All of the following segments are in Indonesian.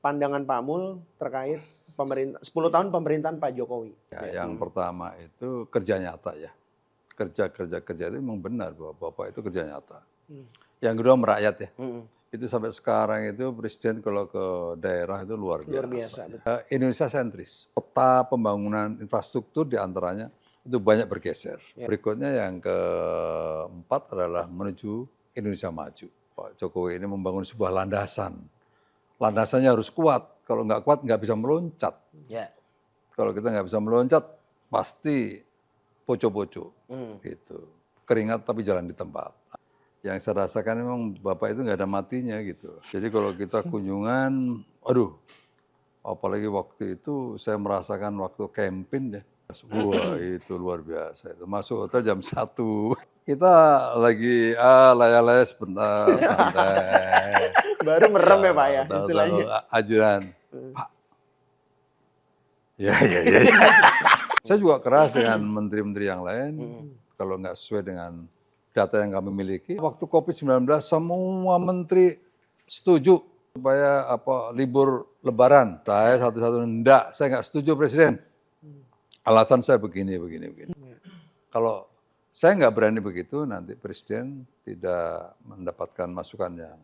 pandangan Pak Mul terkait 10 tahun pemerintahan Pak Jokowi? Ya, yang pertama itu kerja nyata ya. Kerja itu memang benar bahwa Bapak itu kerja nyata. Yang kedua merakyat ya. Itu sampai sekarang itu presiden kalau ke daerah itu luar biasa. Indonesia sentris. Peta pembangunan infrastruktur diantaranya itu banyak bergeser. Berikutnya yang keempat adalah menuju Indonesia maju. Pak Jokowi ini membangun sebuah landasan. Landasannya harus kuat. Kalau nggak kuat nggak bisa meloncat. Kalau kita nggak bisa meloncat pasti poco-poco. Gitu. Keringat tapi jalan di tempat. Yang saya rasakan memang Bapak itu nggak ada matinya gitu. Jadi kalau kita kunjungan, aduh, apalagi waktu itu saya merasakan waktu campaign ya. Wah itu luar biasa. Itu masuk hotel jam 1. Kita lagi laya-laya sebentar, santai. Baru merem ya Pak ya istilahnya. Ajudan, Pak. Ya. Saya juga keras dengan menteri-menteri yang lain. Kalau nggak sesuai dengan data yang kami miliki. Waktu COVID-19 semua menteri setuju supaya libur lebaran. Saya satu-satunya enggak, saya nggak setuju Presiden. Alasan saya begini. Kalau saya nggak berani begitu, nanti Presiden tidak mendapatkan masukan yang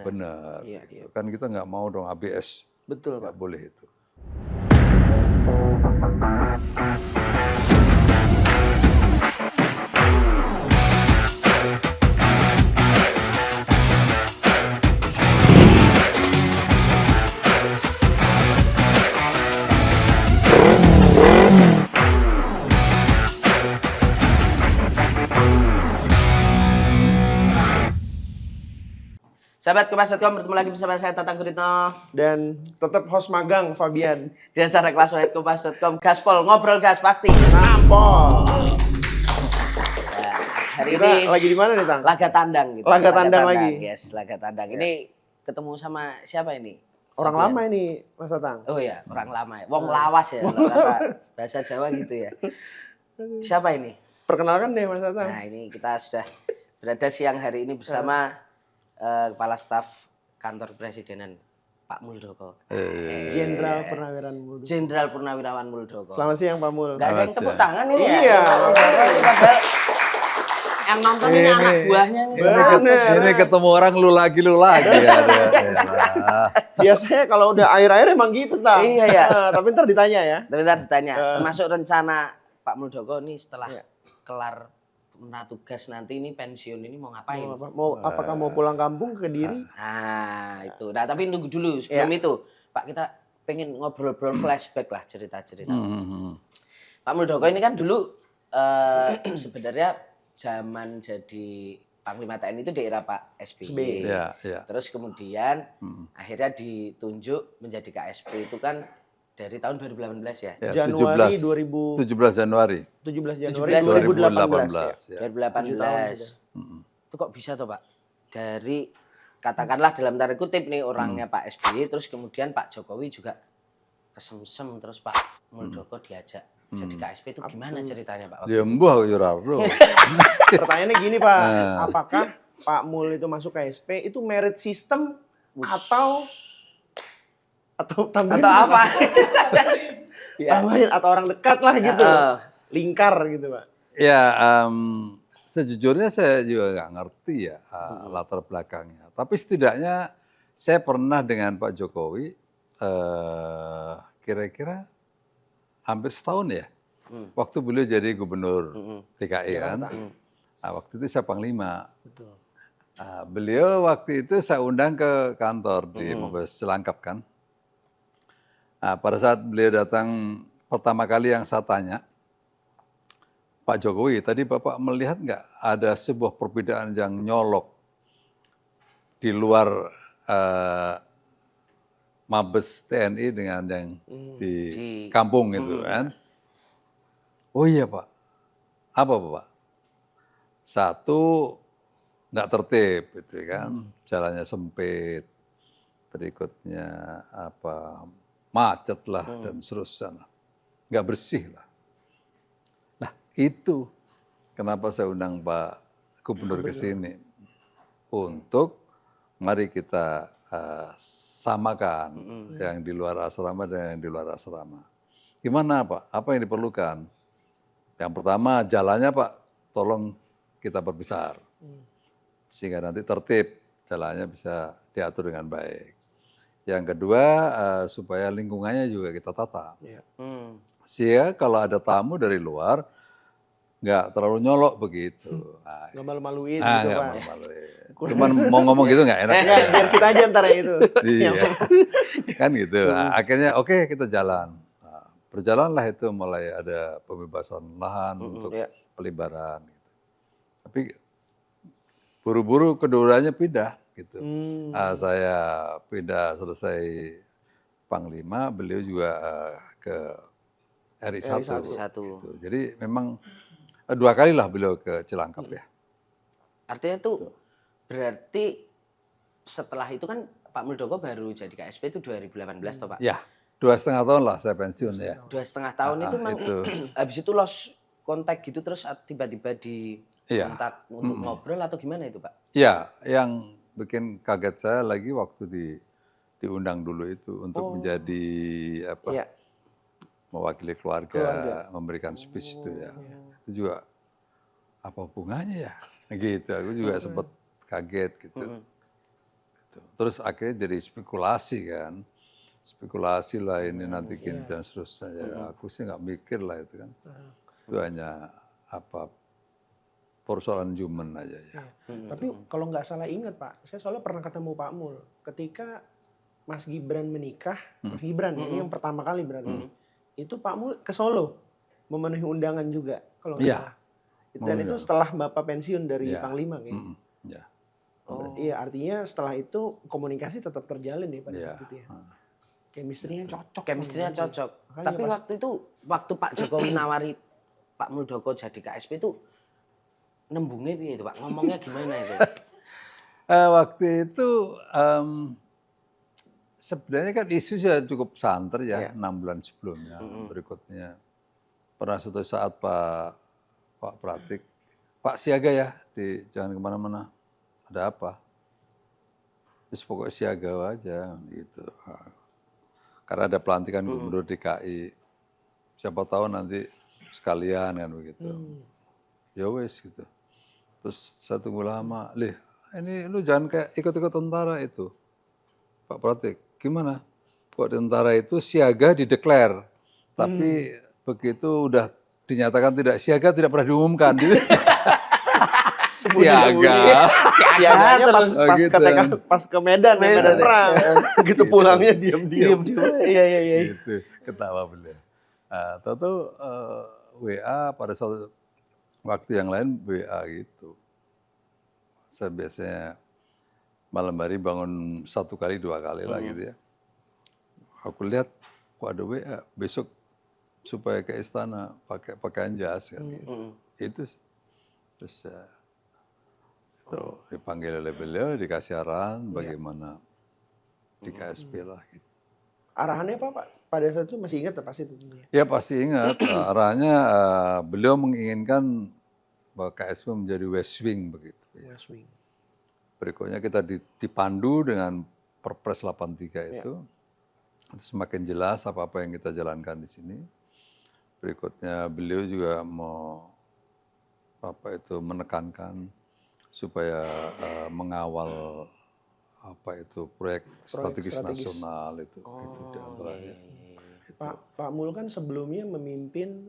benar. Gitu. Kan kita nggak mau dong ABS. Betul Pak. Nggak boleh itu. Sahabat Kompas.com, bertemu lagi bersama saya Tatang Guritno. Dan tetap host magang Fabian. Di acara kelas Wahid Kompas.com, Gaspol, ngobrol gas pasti. Nampol. Nah, hari Kita ini lagi di mana nih Tang? laga tandang gitu. Laga tandang lagi. Yes, laga tandang. Ini ketemu sama siapa ini? Orang Fabian. lama ini Mas Tatang. Oh ya, orang lama ya. Wong lawas ya, kalau kata bahasa Jawa gitu ya. Siapa ini? Perkenalkan deh Mas Tatang. Nah, ini kita sudah berada siang hari ini bersama Kepala Staf Kantor Presidenan Pak Muldoko. Jenderal Purnawirawan Muldoko. Jenderal Purnawirawan Muldoko. Selamat siang Pak Mul. Gak ada yang tepuk tangan ini Iya. Yang nonton ini anak buahnya nih. Ini ketemu orang lu lagi. Biasanya kalau udah air-air emang gitu Tang. Iya ya. Tapi ntar ditanya ya. Bentar ditanya. Termasuk rencana Pak Muldoko nih setelah kelar tugas nanti ini pensiun ini mau ngapain? Apakah mau pulang kampung ke Kediri? Nah itu. Nah tapi nunggu dulu sebelum itu Pak, kita pengen ngobrol-ngobrol flashback lah cerita-cerita. Pak Muldoko ini kan dulu sebenarnya zaman jadi Panglima TNI itu di era Pak SBY. Terus kemudian akhirnya ditunjuk menjadi KSP itu kan dari tahun 2018 ya. Januari 17 Januari 2018. 2018. Itu kok bisa tuh Pak? Dari katakanlah dalam tanda kutip nih orangnya Pak SBY, terus kemudian Pak Jokowi juga kesemsem, terus Pak Muldoko diajak jadi KSP, itu gimana ceritanya Pak? Ya mbah Yurardo. Pertanyaannya gini Pak, apakah Pak Mul itu masuk KSP itu merit system atau tambahin apa? Tambahin atau orang dekat lah gitu. Lingkar gitu Pak. Ya, sejujurnya saya juga nggak ngerti ya latar belakangnya. Tapi setidaknya saya pernah dengan Pak Jokowi kira-kira hampir setahun ya. Waktu beliau jadi gubernur DKI kan. Nah, waktu itu saya Panglima. Betul. Beliau waktu itu saya undang ke kantor di Mabes Cilangkap kan. Nah, pada saat beliau datang pertama kali yang saya tanya, Pak Jokowi, tadi Bapak melihat nggak ada sebuah perbedaan yang nyolok di luar Mabes TNI dengan yang di kampung itu kan? Oh iya Pak, apa Pak? Satu, nggak tertib gitu kan, jalannya sempit, berikutnya macet lah dan seterusnya, nggak bersih lah. Nah itu kenapa saya undang Pak Gubernur ke sini untuk mari kita samakan yang di luar asrama dan yang di luar asrama. Gimana Pak? Apa yang diperlukan? Yang pertama jalannya Pak, tolong kita perbesar. Sehingga nanti tertib, jalannya bisa diatur dengan baik. Yang kedua, supaya lingkungannya juga kita tata. Iya. Sehingga kalau ada tamu dari luar, nggak terlalu nyolok begitu. Nah, Nggak malu-maluin nah, gitu nggak Pak. malu-maluin. Cuman mau ngomong gitu nggak enak. Enggak, biar kita aja ntar yang itu. Iya, kan gitu. Nah, akhirnya oke kita jalan. Nah, berjalanlah itu mulai ada pembebasan lahan untuk iya. pelibaran. Gitu. Tapi buru-buru keduanya pindah gitu. Saya pindah selesai Panglima, beliau juga ke RI1. Satu. Gitu. Jadi memang 2 kali lah beliau ke Cilangkap ya. Artinya tuh berarti setelah itu kan Pak Muldoko baru jadi KSP itu 2018 toh Pak? Ya, 2,5 tahun lah saya pensiun ya. 2,5 tahun itu memang habis itu lost kontak gitu terus tiba-tiba di Iya. kontak untuk ngobrol atau gimana itu Pak? Ya, yang bikin kaget saya lagi waktu diundang dulu itu untuk menjadi apa? Iya. Mewakili keluarga, memberikan speech itu ya. Itu juga apa hubungannya ya? Gitu, aku juga sempat kaget gitu. Gitu. Terus akhirnya jadi spekulasi kan. Spekulasi lah ini nanti gini dan seterusnya. Aku sih nggak mikir lah itu kan. Itu hanya apa persoalan human aja ya. Tapi kalau nggak salah ingat Pak, saya soalnya pernah ketemu Pak Mul ketika Mas Gibran menikah, Mas Gibran ini yang pertama kali berarti. Itu Pak Mul ke Solo memenuhi undangan juga kalau nggak salah. Dan itu setelah Bapak pensiun dari Panglima kayaknya. Ya. Iya, artinya setelah itu komunikasi tetap terjalin ya pada Iya. waktu itu ya. Chemistry-nya cocok. Chemistry-nya cocok. Makanya Tapi waktu Pak Jokowi nawari Pak Muldoko jadi KSP itu nembungnya piye itu Pak? Ngomongnya gimana itu? Waktu itu sebenarnya kan isu sudah cukup santer ya 6 bulan sebelumnya. Berikutnya pernah suatu saat Pak Pratik, Pak siaga ya, jangan kemana-mana. Ada apa? Terus pokoknya siaga aja gitu. Karena ada pelantikan gubernur DKI. Siapa tahu nanti sekalian kan begitu. Ya wes gitu. Terus saya tunggu lama, ini lu jangan kayak ikut-ikut tentara itu. Pak Pratik, gimana? Kok tentara itu siaga dideklar, tapi begitu udah dinyatakan tidak siaga tidak pernah diumumkan. Siaga. Siaganya pas gitu. pas ke Medan perang. Gitu pulangnya diam-diam. Iya. Gitu, ketawa beliau. Tahu-tahu WA pada suatu waktu yang lain WA gitu. Saya biasanya malam hari bangun 1 kali 2 kali lah gitu ya. Aku lihat, kok ada WA, besok supaya ke istana pakai pakaian jas kan gitu. Itu terus dipanggil oleh beliau, dikasih arahan bagaimana di KSP lah gitu. Arahannya apa Pak? Pada saat itu masih ingat pasti itu tentunya. Ya pasti ingat, arahannya beliau menginginkan bahwa KSP menjadi West Wing begitu. Ya. West Wing. Berikutnya kita dipandu dengan Perpres 83 itu. Semakin jelas apa-apa yang kita jalankan di sini. Berikutnya beliau juga menekankan supaya mengawal proyek strategis nasional itu di antaranya. Pak Mul kan sebelumnya memimpin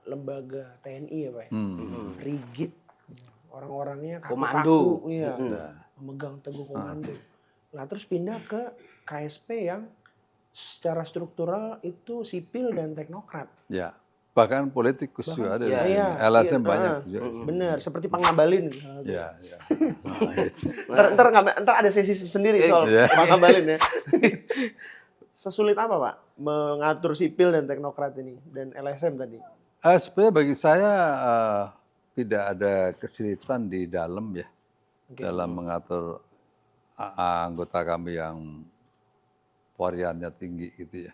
lembaga TNI ya Pak ya. Rigid. Orang-orangnya kaku-kaku, iya, memegang teguh komando. Nah terus pindah ke KSP yang secara struktural itu sipil dan teknokrat. Ya, bahkan politikus juga ada di sini. LSM banyak juga. Benar, seperti Pangabalin. Iya. Ntar ada sesi sendiri soal Pangabalin ya. Sesulit apa Pak mengatur sipil dan teknokrat ini dan LSM tadi? Sebenarnya bagi saya tidak ada kesulitan di dalam ya, dalam mengatur anggota kami yang variannya tinggi gitu ya.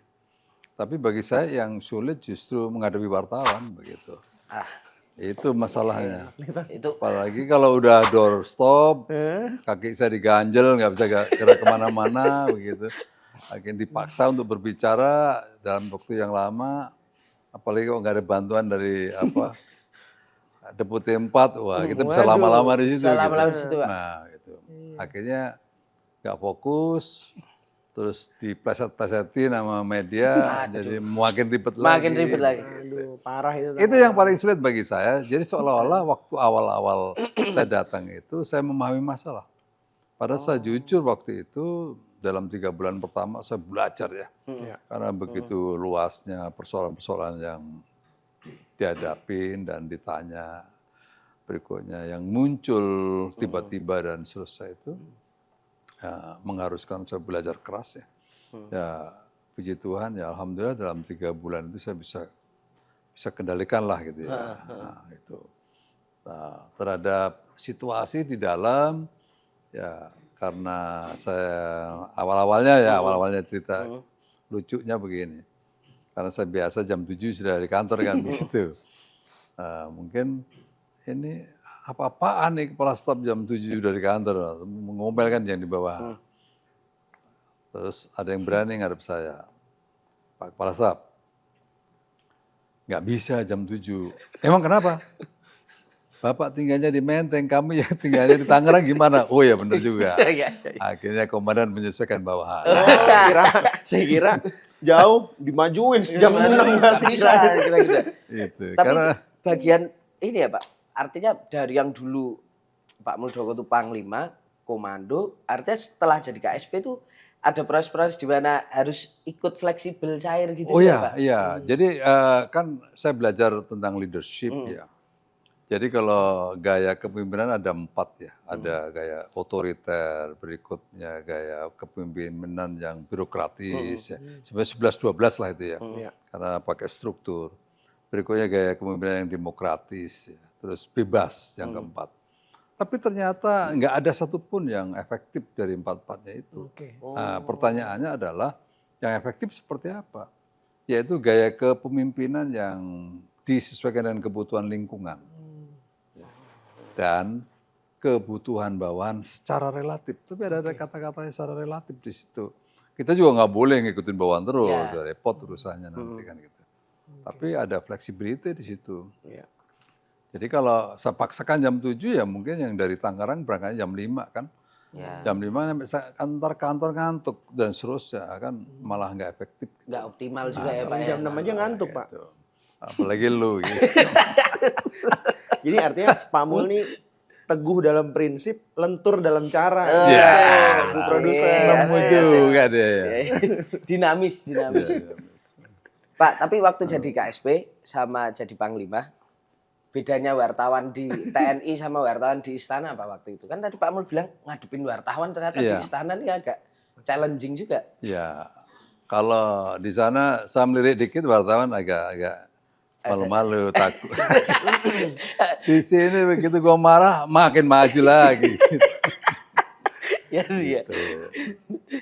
Tapi bagi saya yang sulit justru menghadapi wartawan begitu. Itu masalahnya. Itu Apalagi kalau udah doorstop, kaki saya diganjel, nggak bisa gerak kemana-mana, begitu. Akhirnya dipaksa untuk berbicara dalam waktu yang lama, apalagi kalau nggak ada bantuan dari Deputi 4, wah kita bisa Waduh, lama-lama di situ. bisa lama-lama gitu. di situ, Pak. Nah, gitu. Akhirnya nggak fokus, terus dipleset-plesetin sama media, jadi makin ribet lagi. makin ribet lagi. Aduh, parah itu. Itu yang paling sulit bagi saya. Jadi seolah-olah waktu awal-awal saya datang itu, saya memahami masalah. Padahal saya jujur waktu itu, dalam 3 bulan pertama saya belajar ya. Karena begitu luasnya persoalan-persoalan yang dihadapin dan ditanya. Berikutnya yang muncul tiba-tiba dan selesai itu, ya, mengharuskan saya belajar keras ya. Ya, puji Tuhan ya alhamdulillah dalam 3 bulan itu saya bisa kendalikan lah gitu ya. Nah, itu. Nah, terhadap situasi di dalam ya karena saya awal-awalnya cerita lucunya begini. Karena saya biasa jam 7 sudah di kantor kan begitu. Mungkin ini apa-apaan nih kepala staf jam 7 dari kantor, ngomel kan yang di bawah. Terus ada yang berani ngadep saya, Pak Kepala Staf, nggak bisa jam 7. Emang kenapa? Bapak tinggalnya di Menteng, kami yang tinggalnya di Tangerang gimana? Oh ya benar juga. Akhirnya komandan menyesuaikan bawahan. Saya kira jauh dimajuin sejam 6 Bisa kira-kira. Itu. Tapi Karena bagian ini ya Pak, artinya dari yang dulu Pak Muldoko itu Panglima, komando, artinya setelah jadi KSP itu ada proses-proses di mana harus ikut fleksibel cair gitu oh ya ya, Pak? iya. Jadi kan saya belajar tentang leadership ya. Jadi kalau gaya kepemimpinan ada 4 ya. Ada gaya otoriter, berikutnya gaya kepemimpinan yang birokratis ya. Sebenarnya 11-12 lah itu ya. Karena pakai struktur. Berikutnya gaya kepemimpinan yang demokratis ya. Terus bebas yang keempat. Tapi ternyata nggak ada satupun yang efektif dari 4-4-nya itu. Nah, pertanyaannya adalah yang efektif seperti apa? Yaitu gaya kepemimpinan yang disesuaikan dengan kebutuhan lingkungan. Dan kebutuhan bawahan secara relatif. Tapi ada kata-katanya secara relatif di situ. Kita juga nggak boleh ngikutin bawahan terus, repot urusannya nanti kan gitu. Tapi ada fleksibilitas di situ. Jadi kalau saya paksakan jam 7 ya mungkin yang dari Tangerang berangkatnya jam 5 kan. Jam 5 sampai kantor ngantuk dan seterusnya kan malah nggak efektif. Nggak optimal juga ya Pak ya? Jam 6 aja ngantuk Pak. Gitu. Apalagi lu gitu. Jadi artinya Pak Mul nih teguh dalam prinsip, lentur dalam cara. Bu produser. Nemu juga deh. Dinamis. Pak, tapi waktu jadi KSP sama jadi Panglima, bedanya wartawan di TNI sama wartawan di istana apa waktu itu? Kan tadi Pak Mul bilang ngadepin wartawan ternyata di istana ini agak challenging juga. Ya, kalau di sana saya melirik dikit wartawan agak malu-malu, takut. Di sini begitu gue marah makin maju lagi. Ya sih ya.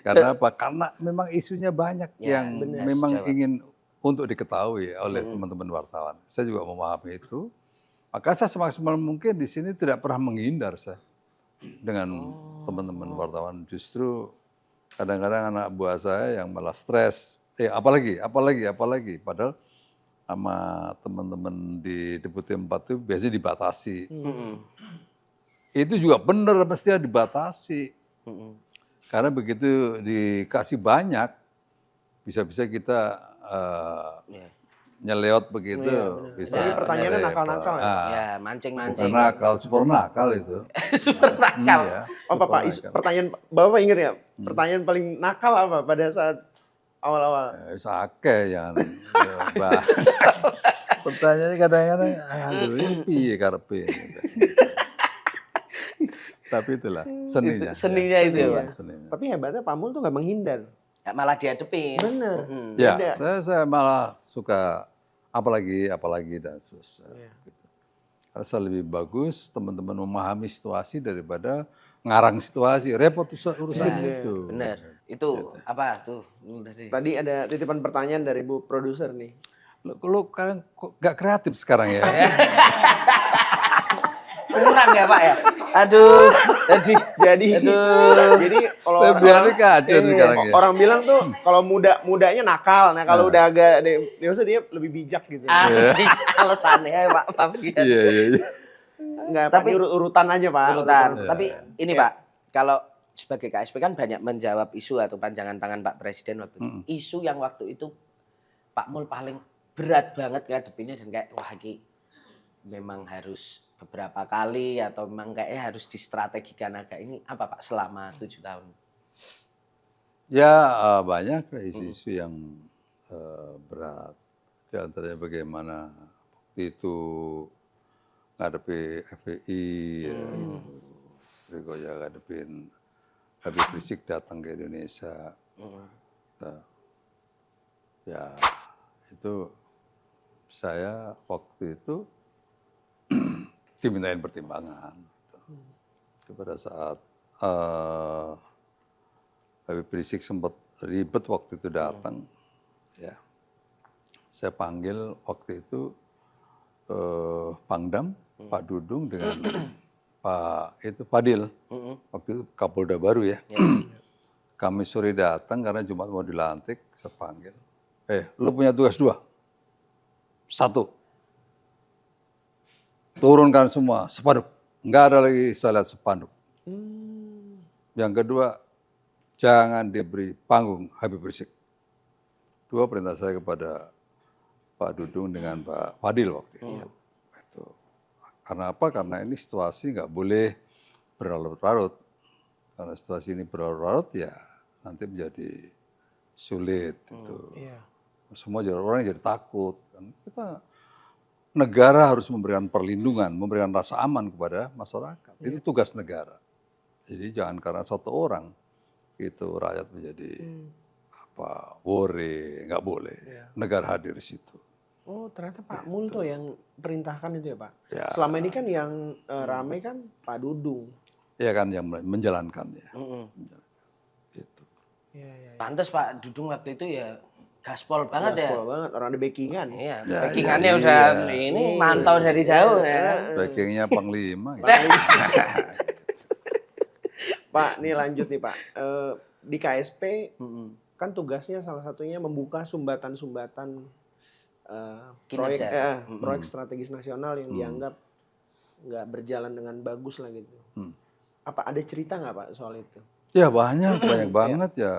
Karena apa? Karena memang isunya banyak yang memang ingin untuk diketahui oleh teman-teman wartawan. Saya juga memahami itu. Maka saya semaksimal mungkin di sini tidak pernah menghindar saya dengan teman-teman wartawan. Justru kadang-kadang anak buah saya yang malah stres. Apalagi. Padahal sama teman-teman di Deputi 4 itu biasanya dibatasi. Itu juga benar mestinya dibatasi. Karena begitu dikasih banyak, bisa-bisa kita nyeleot begitu. Bisa. Jadi pertanyaannya nakal-nakal ya? Ya, mancing-mancing. Nakal, super nakal itu. Super nakal. Iya, Apa Pak, pertanyaan Bapak ingat ya? Pertanyaan paling nakal apa pada saat awal-awal? Sake ya. Pertanyaannya kadang-kadang, aduh ini piye karepe. Tapi itulah seninya. Seninya itu ya Pak. Seninya. Tapi hebatnya Pak Mul tuh nggak menghindar. Ya, malah dihadepin. Bener. Ya, saya malah suka apalagi dan susah. Gitu. Karena saya lebih bagus teman-teman memahami situasi daripada ngarang situasi. Repot urusan itu. Bener. Itu apa tuh? Tadi ada titipan pertanyaan dari Bu produser nih. Lo kan kok nggak kreatif sekarang ya? Kurang ya Pak ya. Aduh, Jadi kalau orang bilang tuh kalau mudanya nakal. Nah, kalau udah agak dewasa dia lebih bijak gitu. Asik alasannya Pak Fabian. Iya. Enggak, tapi urutan aja, Pak. Urutan. Tapi ini Pak, kalau sebagai KSP kan banyak menjawab isu atau panjangan tangan Pak Presiden waktu itu. Isu yang waktu itu Pak Mul paling berat banget ngadepinnya dan kayak wah ini memang harus beberapa kali atau memang kayaknya harus distrategikan agak ini apa Pak selama 7 tahun? Ya banyak isu-isu yang berat. Di antaranya bagaimana waktu itu ngadepi FPI, berikutnya ngadepin Habib Rizik datang ke Indonesia. Ya itu saya waktu itu dimintain pertimbangan. Pada saat Habib Rizik sempat ribet waktu itu datang, ya saya panggil waktu itu Pangdam, Pak Dudung dengan Pak Fadil, waktu itu Kapolda baru ya. Kami sore datang karena Jumat mau dilantik, saya panggil, lu punya tugas 2. 1, turunkan semua spanduk. Enggak ada lagi saya lihat spanduk. Yang kedua, jangan diberi panggung Habib Rizik. 2 perintah saya kepada Pak Dudung dengan Pak Fadil waktu itu. Karena apa? Karena ini situasi nggak boleh berlarut-larut. Karena situasi ini berlarut-larut ya nanti menjadi sulit. Semua orang jadi takut. Kita negara harus memberikan perlindungan, memberikan rasa aman kepada masyarakat. Itu tugas negara. Jadi jangan karena satu orang itu rakyat menjadi worry, nggak boleh. Negara hadir di situ. Oh, ternyata Pak Mul tuh yang perintahkan itu ya, Pak. Ya. Selama ini kan yang ramai kan Pak Dudung. Iya kan yang menjalankannya. Gitu. Ya. Pantes Pak Dudung waktu itu ya gaspol banget ya. Gaspol banget, orang ada backingan. Iya, backingannya udah ini mantau dari jauh ya. Backingnya Panglima. Gitu. Pak, nih lanjut nih Pak. Di KSP kan tugasnya salah satunya membuka sumbatan-sumbatan proyek strategis nasional yang dianggap nggak berjalan dengan bagus lah gitu. Apa ada cerita nggak Pak soal itu? Ya banyak banget ya.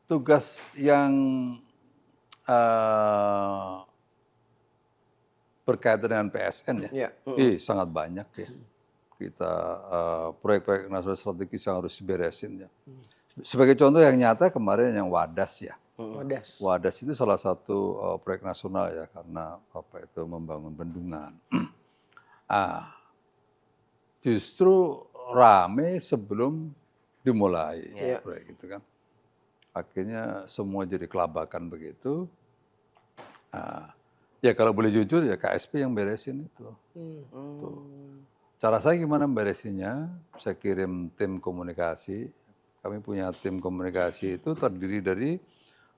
Tugas yang berkaitan dengan PSN ya, sangat banyak ya. Kita proyek-proyek nasional strategis yang harus diberesin ya. Sebagai contoh yang nyata kemarin yang Wadas ya. Wadas itu salah satu proyek nasional ya karena membangun bendungan. Justru rame sebelum dimulai proyek itu kan. Akhirnya semua jadi kelabakan begitu. Ya kalau boleh jujur ya KSP yang beresin itu. Tuh. Cara saya gimana beresinnya? Saya kirim tim komunikasi. Kami punya tim komunikasi itu terdiri dari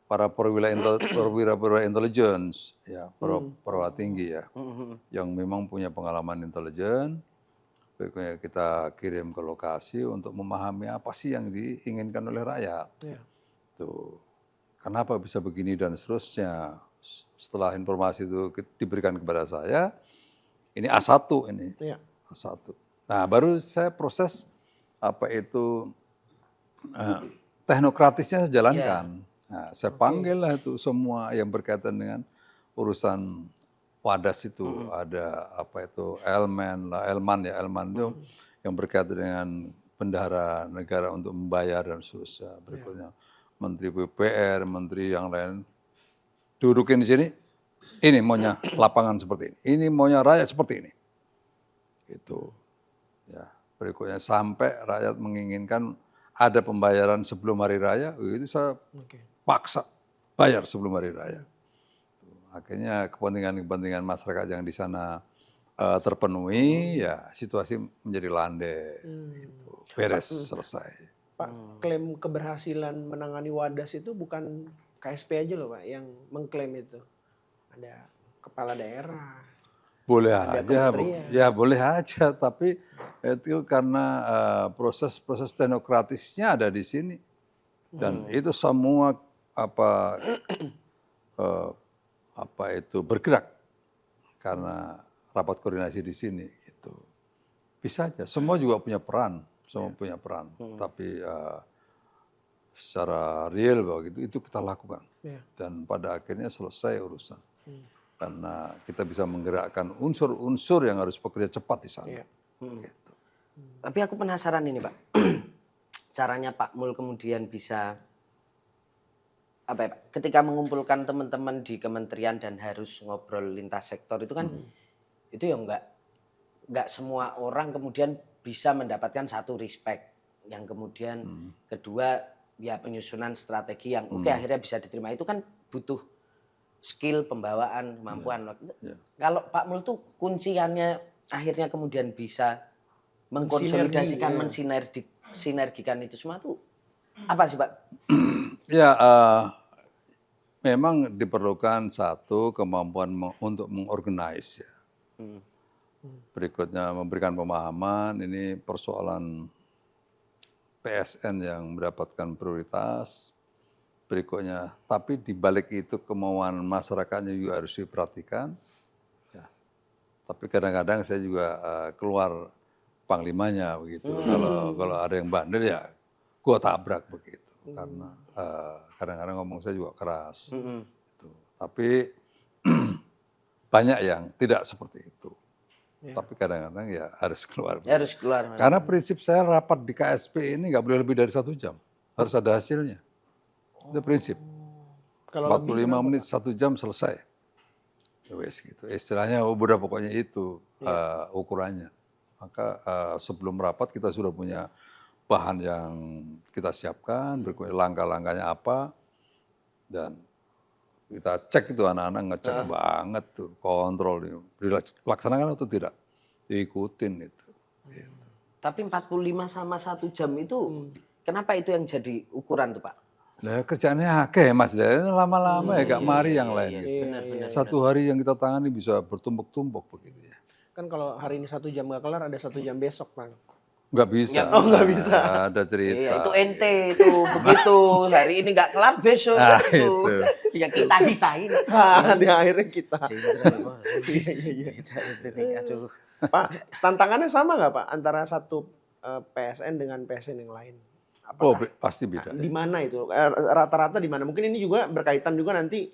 para perwira intelligence, ya, perwira tinggi ya, yang memang punya pengalaman intelijen. Berikutnya kita kirim ke lokasi untuk memahami apa sih yang diinginkan oleh rakyat. Tuh. Kenapa bisa begini dan seterusnya. Setelah informasi itu diberikan kepada saya, ini A1 ini. A1. Nah, baru saya proses teknokratisnya saya jalankan. Nah, saya panggil lah itu semua yang berkaitan dengan urusan Wadas itu. Ada Elman itu yang berkaitan dengan bendahara negara untuk membayar dan seterusnya. Berikutnya Menteri PUPR, Menteri yang lain dudukin di sini. Ini maunya lapangan seperti ini. Ini maunya rakyat seperti ini. Gitu. Ya, berikutnya sampai rakyat menginginkan ada pembayaran sebelum hari raya, itu saya paksa bayar sebelum hari raya. Akhirnya kepentingan masyarakat yang di sana terpenuhi, ya situasi menjadi landai, beres, selesai. Pak, klaim keberhasilan menangani Wadas itu bukan KSP aja loh Pak yang mengklaim itu. Ada kepala daerah. Boleh Ada aja, kementerian. ya boleh aja, tapi itu karena proses teknokratisnya ada di sini. Dan itu semua itu bergerak karena rapat koordinasi di sini gitu. Bisa aja, semua juga punya peran, tapi secara real begitu itu kita lakukan. Dan pada akhirnya selesai urusan. Karena kita bisa menggerakkan unsur-unsur yang harus bekerja cepat di sana. Gitu. Tapi aku penasaran ini Pak, caranya Pak Mul kemudian bisa Pak, ketika mengumpulkan teman-teman di kementerian dan harus ngobrol lintas sektor itu kan, itu ya nggak semua orang kemudian bisa mendapatkan satu respect, yang kemudian kedua ya penyusunan strategi yang akhirnya bisa diterima, itu kan butuh skill, pembawaan, kemampuan. Kalau Pak Mul tuh kunciannya akhirnya kemudian bisa mengkonsolidasikan, mensinergikan itu semua tuh apa sih Pak? Ya, memang diperlukan satu kemampuan untuk mengorganize ya. Berikutnya memberikan pemahaman, ini persoalan PSN yang mendapatkan prioritas. Berikutnya, tapi di balik itu kemauan masyarakatnya juga harus diperhatikan. Ya. Tapi kadang-kadang saya juga keluar panglimanya begitu. Kalau ada yang bandel ya, gua tabrak begitu. Karena kadang-kadang ngomong saya juga keras. Gitu. Tapi banyak yang tidak seperti itu. Tapi kadang-kadang ya harus keluar. Harus keluar. Karena prinsip saya rapat di KSP ini nggak boleh lebih dari 1 jam. Harus ada hasilnya. Itu prinsip. Kalau 45 menit, 1 jam selesai. Wes gitu. Istilahnya udah pokoknya itu ukurannya. Maka sebelum rapat kita sudah punya bahan yang kita siapkan, berikutnya langkah-langkahnya apa, dan kita cek itu anak-anak ngecek banget tuh, kontrol dilaksanakan atau tidak, diikutin itu. Tapi 45 sama 1 jam itu, kenapa itu yang jadi ukuran tuh Pak? Nah, kerjaannya akeh Mas, lama-lama ya gak mari yang lain. Benar. Satu hari yang kita tangani bisa bertumpuk-tumpuk begitu ya. Kan kalau hari ini 1 jam gak kelar, ada 1 jam besok Pak. Nggak bisa. Nggak bisa. Ada cerita. Iya, itu ente itu begitu. Hari ini nggak kelar besok itu. Ya kita ini. Di akhirnya kita. Aduh. Pak, tantangannya sama nggak Pak antara satu PSN dengan PSN yang lain? Apakah, pasti beda. Di mana itu? Rata-rata di mana? Mungkin ini juga berkaitan juga nanti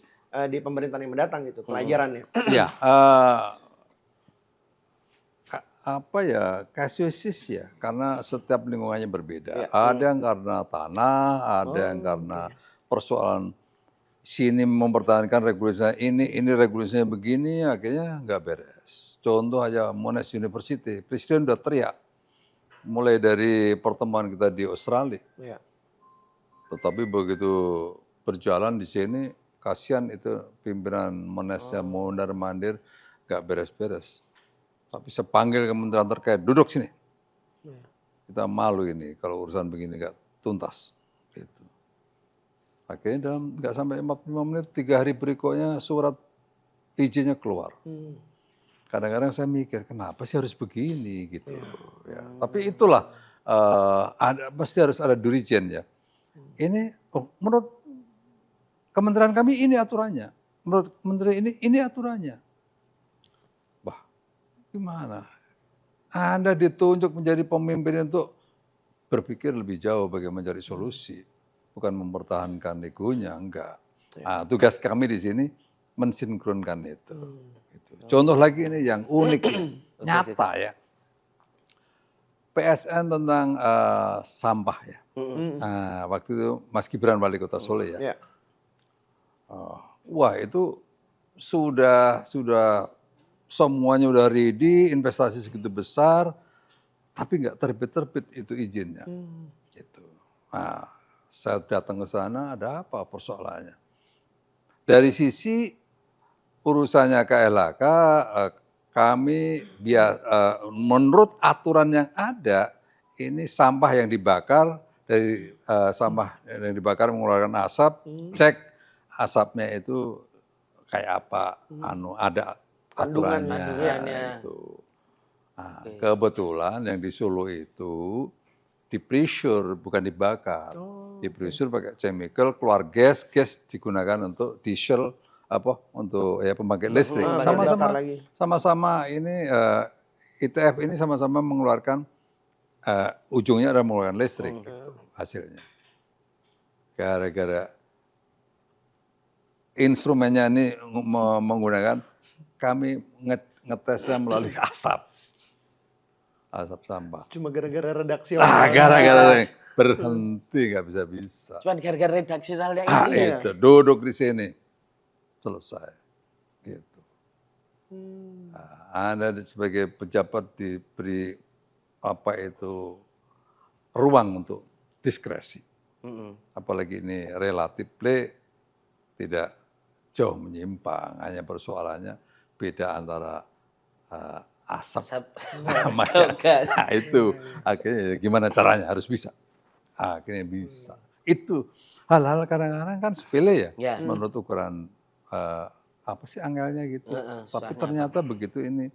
di pemerintahan yang mendatang gitu, pelajarannya. Ya, kasuisis ya, karena setiap lingkungannya berbeda. Ada yang karena tanah, ada yang karena persoalan sini mempertahankan regulasinya ini regulasinya begini, akhirnya nggak beres. Contoh aja Monash University, Presiden udah teriak mulai dari pertemuan kita di Australia. Tetapi begitu berjalan di sini, kasihan itu pimpinan Monashnya mondar-mandir, nggak beres-beres. Tapi saya panggil kementerian terkait, duduk sini. Kita malu ini kalau urusan begini nggak tuntas. Gitu. Akhirnya dalam nggak sampai 45 menit, 3 hari berikutnya surat izinnya keluar. Kadang-kadang saya mikir, kenapa sih harus begini gitu. Ya. Tapi itulah, pasti harus ada dirijen ya. Ini, menurut kementerian kami ini aturannya. Menurut menteri ini aturannya. Gimana? Anda ditunjuk menjadi pemimpin untuk berpikir lebih jauh bagaimana mencari solusi, bukan mempertahankan egonya, enggak. Nah, tugas kami di sini mensinkronkan itu. Contoh lagi ini yang unik, nyata ya. PSN tentang sampah ya. Nah, waktu itu Mas Gibran wali kota Solo ya. Wah itu sudah semuanya udah ready, investasi segitu besar, tapi nggak terbit-terbit itu izinnya. Gitu. Nah, saya datang ke sana, ada apa persoalannya? Dari sisi urusannya KLHK, kami menurut aturan yang ada, ini sampah yang dibakar, dari sampah yang dibakar mengeluarkan asap, cek asapnya itu kayak apa, ada aturannya. Kandungannya. Itu. Nah, kebetulan yang di Solo itu di pressure bukan dibakar, di pressure pakai chemical, keluar gas digunakan untuk diesel untuk ya pembangkit listrik. Sama-sama ini ITF ini sama-sama mengeluarkan ujungnya adalah mengeluarkan listrik gitu, hasilnya. Gara-gara instrumennya ini menggunakan, kami ngetesnya melalui asap sampah. Cuma gara-gara redaksi. Gara-gara berhenti nggak bisa. Cuma gara-gara redaksionalnya itu duduk di sini selesai. Gitu. Anda sebagai pejabat diberi ruang untuk diskresi. Apalagi ini relatif tidak jauh menyimpang, hanya persoalannya beda antara asap sama gas. Nah, itu akhirnya gimana caranya harus bisa. Akhirnya bisa. Itu hal-hal kadang-kadang kan sepele ya, menurut ukuran apa sih angelnya gitu. Tapi ternyata begitu ini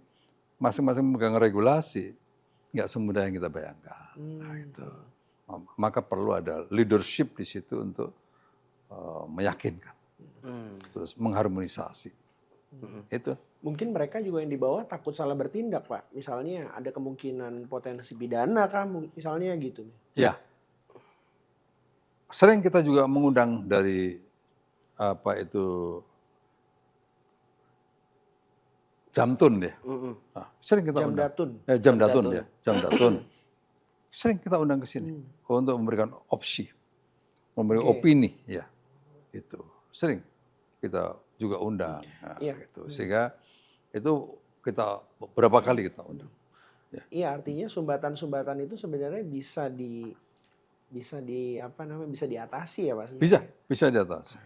masing-masing memegang regulasi, nggak semudah yang kita bayangkan. Nah, itu. Maka perlu ada leadership di situ untuk meyakinkan, terus mengharmonisasi. Itu. Mungkin mereka juga yang di bawah takut salah bertindak, Pak. Misalnya ada kemungkinan potensi pidana kah, misalnya gitu. Ya. Sering kita juga mengundang dari Jamtun ya. Sering kita undang. Jamdatun. Sering kita undang ke sini untuk memberikan opsi, memberikan opini, ya. Itu sering kita juga undang, gitu. Sehingga itu kita beberapa kali kita undang. Iya, artinya sumbatan-sumbatan itu sebenarnya bisa diatasi ya, Pak? Bisa diatasi.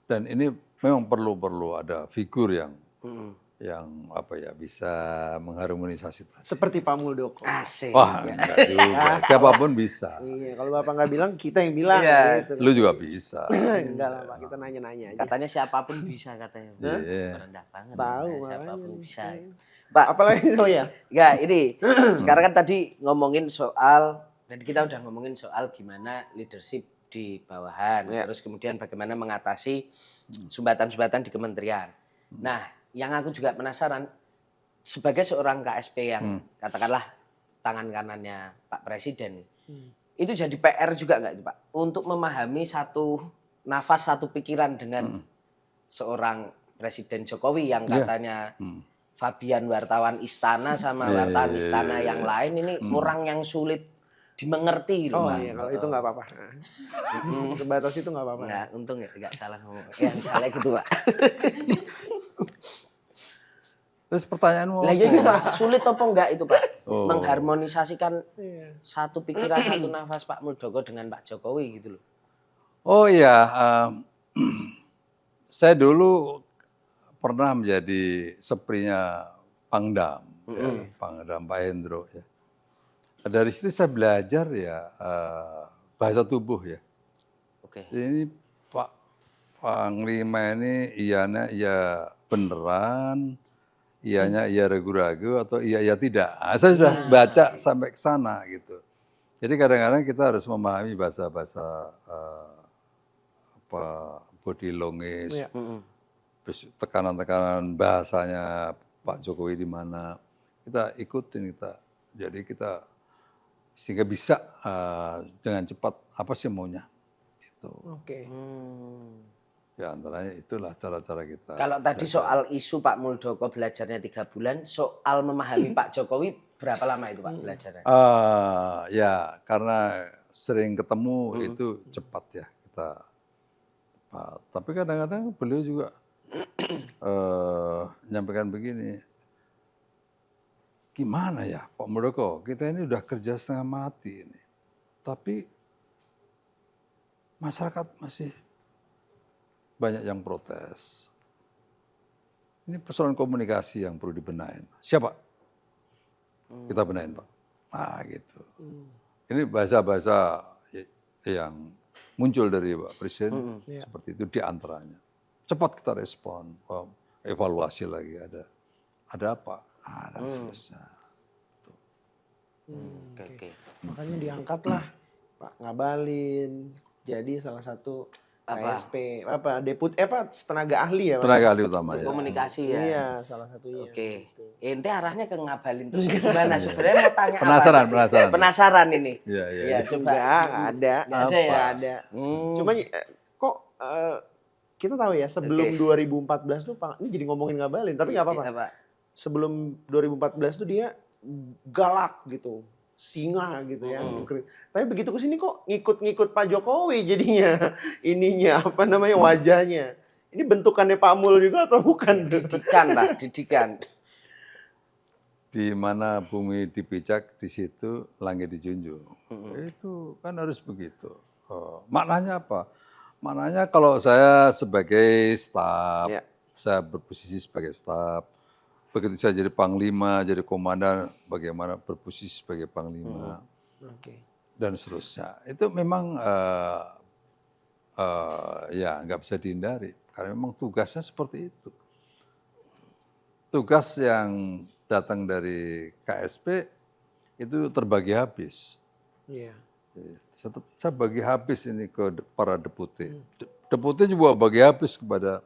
Dan ini memang perlu ada figur yang bisa mengharmonisasi. Seperti Pak Muldoko. Asik. Wah, enggak juga. Siapapun bisa. Iya, kalau Bapak nggak bilang, kita yang bilang. Iya. Gitu. Lu juga bisa. Enggak lah, Pak. Kita nanya-nanya aja. Katanya siapapun bisa katanya. Rendah banget. Tahu siapapun bisa. Pak, apalagi ya? Enggak, ini sekarang kan tadi ngomongin soal, jadi kita udah ngomongin soal gimana leadership di bawahan, terus kemudian bagaimana mengatasi sumbatan-sumbatan di kementerian. Nah, yang aku juga penasaran, sebagai seorang KSP yang katakanlah tangan kanannya Pak Presiden, itu jadi PR juga nggak itu Pak? Untuk memahami satu nafas, satu pikiran dengan seorang Presiden Jokowi yang katanya Fabian wartawan istana sama wartawan istana yang lain ini orang yang sulit dimengerti loh. Iya, kalau itu nggak apa-apa. Sebatas itu nggak apa-apa. Nggak, untung ya nggak salah ngomong. Ya misalnya gitu Pak. Terus pertanyaanmu lah ya itu Pak, sulit apa enggak itu Pak? Mengharmonisasikan satu pikiran, satu nafas Pak Muldoko dengan Pak Jokowi gitu loh. Oh iya, saya dulu pernah menjadi seprinya Pangdam, Pangdam Pak Hendro. Ya. Dari situ saya belajar ya bahasa tubuh ya. Oke. Ini Pak Panglima ini iyanya iya beneran, iyanya iya ragu-ragu atau iya tidak. Nah, saya sudah baca sampai ke sana gitu. Jadi kadang-kadang kita harus memahami bahasa-bahasa body language, tekanan-tekanan bahasanya Pak Jokowi di mana. Kita ikutin jadi kita sehingga bisa dengan cepat apa sih maunya. Gitu. Oke. Ya antaranya itulah cara-cara kita. Kalau tadi soal isu Pak Muldoko belajarnya 3 bulan, soal memahami Pak Jokowi berapa lama itu Pak belajarnya? Ya karena sering ketemu itu cepat ya kita. Tapi kadang-kadang beliau juga menyampaikan begini, gimana ya Pak Muldoko, kita ini udah kerja setengah mati ini, tapi masyarakat masih banyak yang protes. Ini persoalan komunikasi yang perlu dibenahin. Siapa? Kita benahin Pak. Nah gitu. Ini bahasa-bahasa yang muncul dari Pak Presiden seperti itu di antaranya. cepat kita respon, evaluasi lagi ada apa, dan seterusnya. Oke. Makanya diangkatlah Pak Ngabalin jadi salah satu KSP tenaga ahli ya Pak? Tenaga ahli utama Untuk ya. komunikasi ya. Iya, salah satunya. Oke. Ente arahnya ke Ngabalin terus gimana? Sebenarnya mau tanya Penasaran, apa? penasaran. Penasaran ini. Iya. Iya, coba. Nggak ada. Nggak ada ya? Nggak ada. Cuma kok kita tahu ya sebelum 2014 tuh Pak, ini jadi ngomongin Ngabalin, tapi nggak apa-apa. Iya, Pak. Sebelum 2014 tuh dia galak gitu, singa gitu ya. Tapi begitu ke sini kok ngikut-ngikut Pak Jokowi jadinya ininya apa namanya wajahnya. Ini bentukannya Pak Mul juga atau bukan? Didikan lah, didikan. Di mana bumi dipijak, di situ langit dijunjung. Itu kan harus begitu. Maknanya apa? Maknanya kalau saya sebagai staf, saya berposisi sebagai staf, begitu saya jadi panglima, jadi komandan, bagaimana berposisi sebagai panglima, dan seterusnya. Itu memang ya nggak bisa dihindari, karena memang tugasnya seperti itu. Tugas yang datang dari KSP itu terbagi habis. Iya. Saya bagi habis ini ke para deputi. Deputi juga bagi habis kepada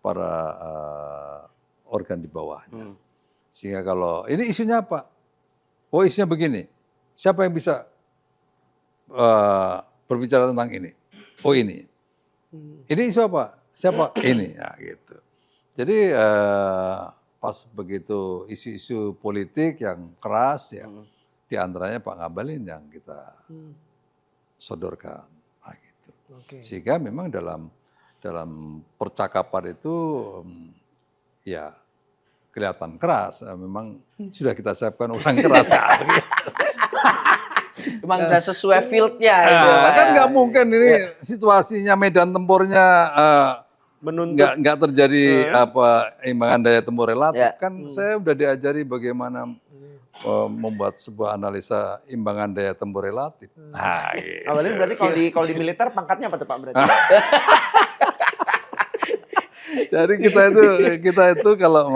para organ di bawahnya. Sehingga kalau ini isunya apa? Oh isunya begini. Siapa yang bisa berbicara tentang ini? Oh ini. Ini isu apa? Siapa? Ini. Ya, gitu. Jadi pas begitu isu-isu politik yang keras ya, di antaranya Pak Ngabalin yang kita sodorkan, gitu. Sehingga memang dalam percakapan itu ya kelihatan keras, memang sudah kita siapkan orang keras. Emang udah sesuai fieldnya. Kan nggak mungkin ini situasinya medan tempurnya nggak terjadi imbangan daya tempur relatif. Kan saya udah diajari bagaimana membuat sebuah analisa imbangan daya tempur relatif. Nah, gitu. Awalnya berarti kalau di militer pangkatnya apa tuh Pak berarti? Jadi kita itu kalau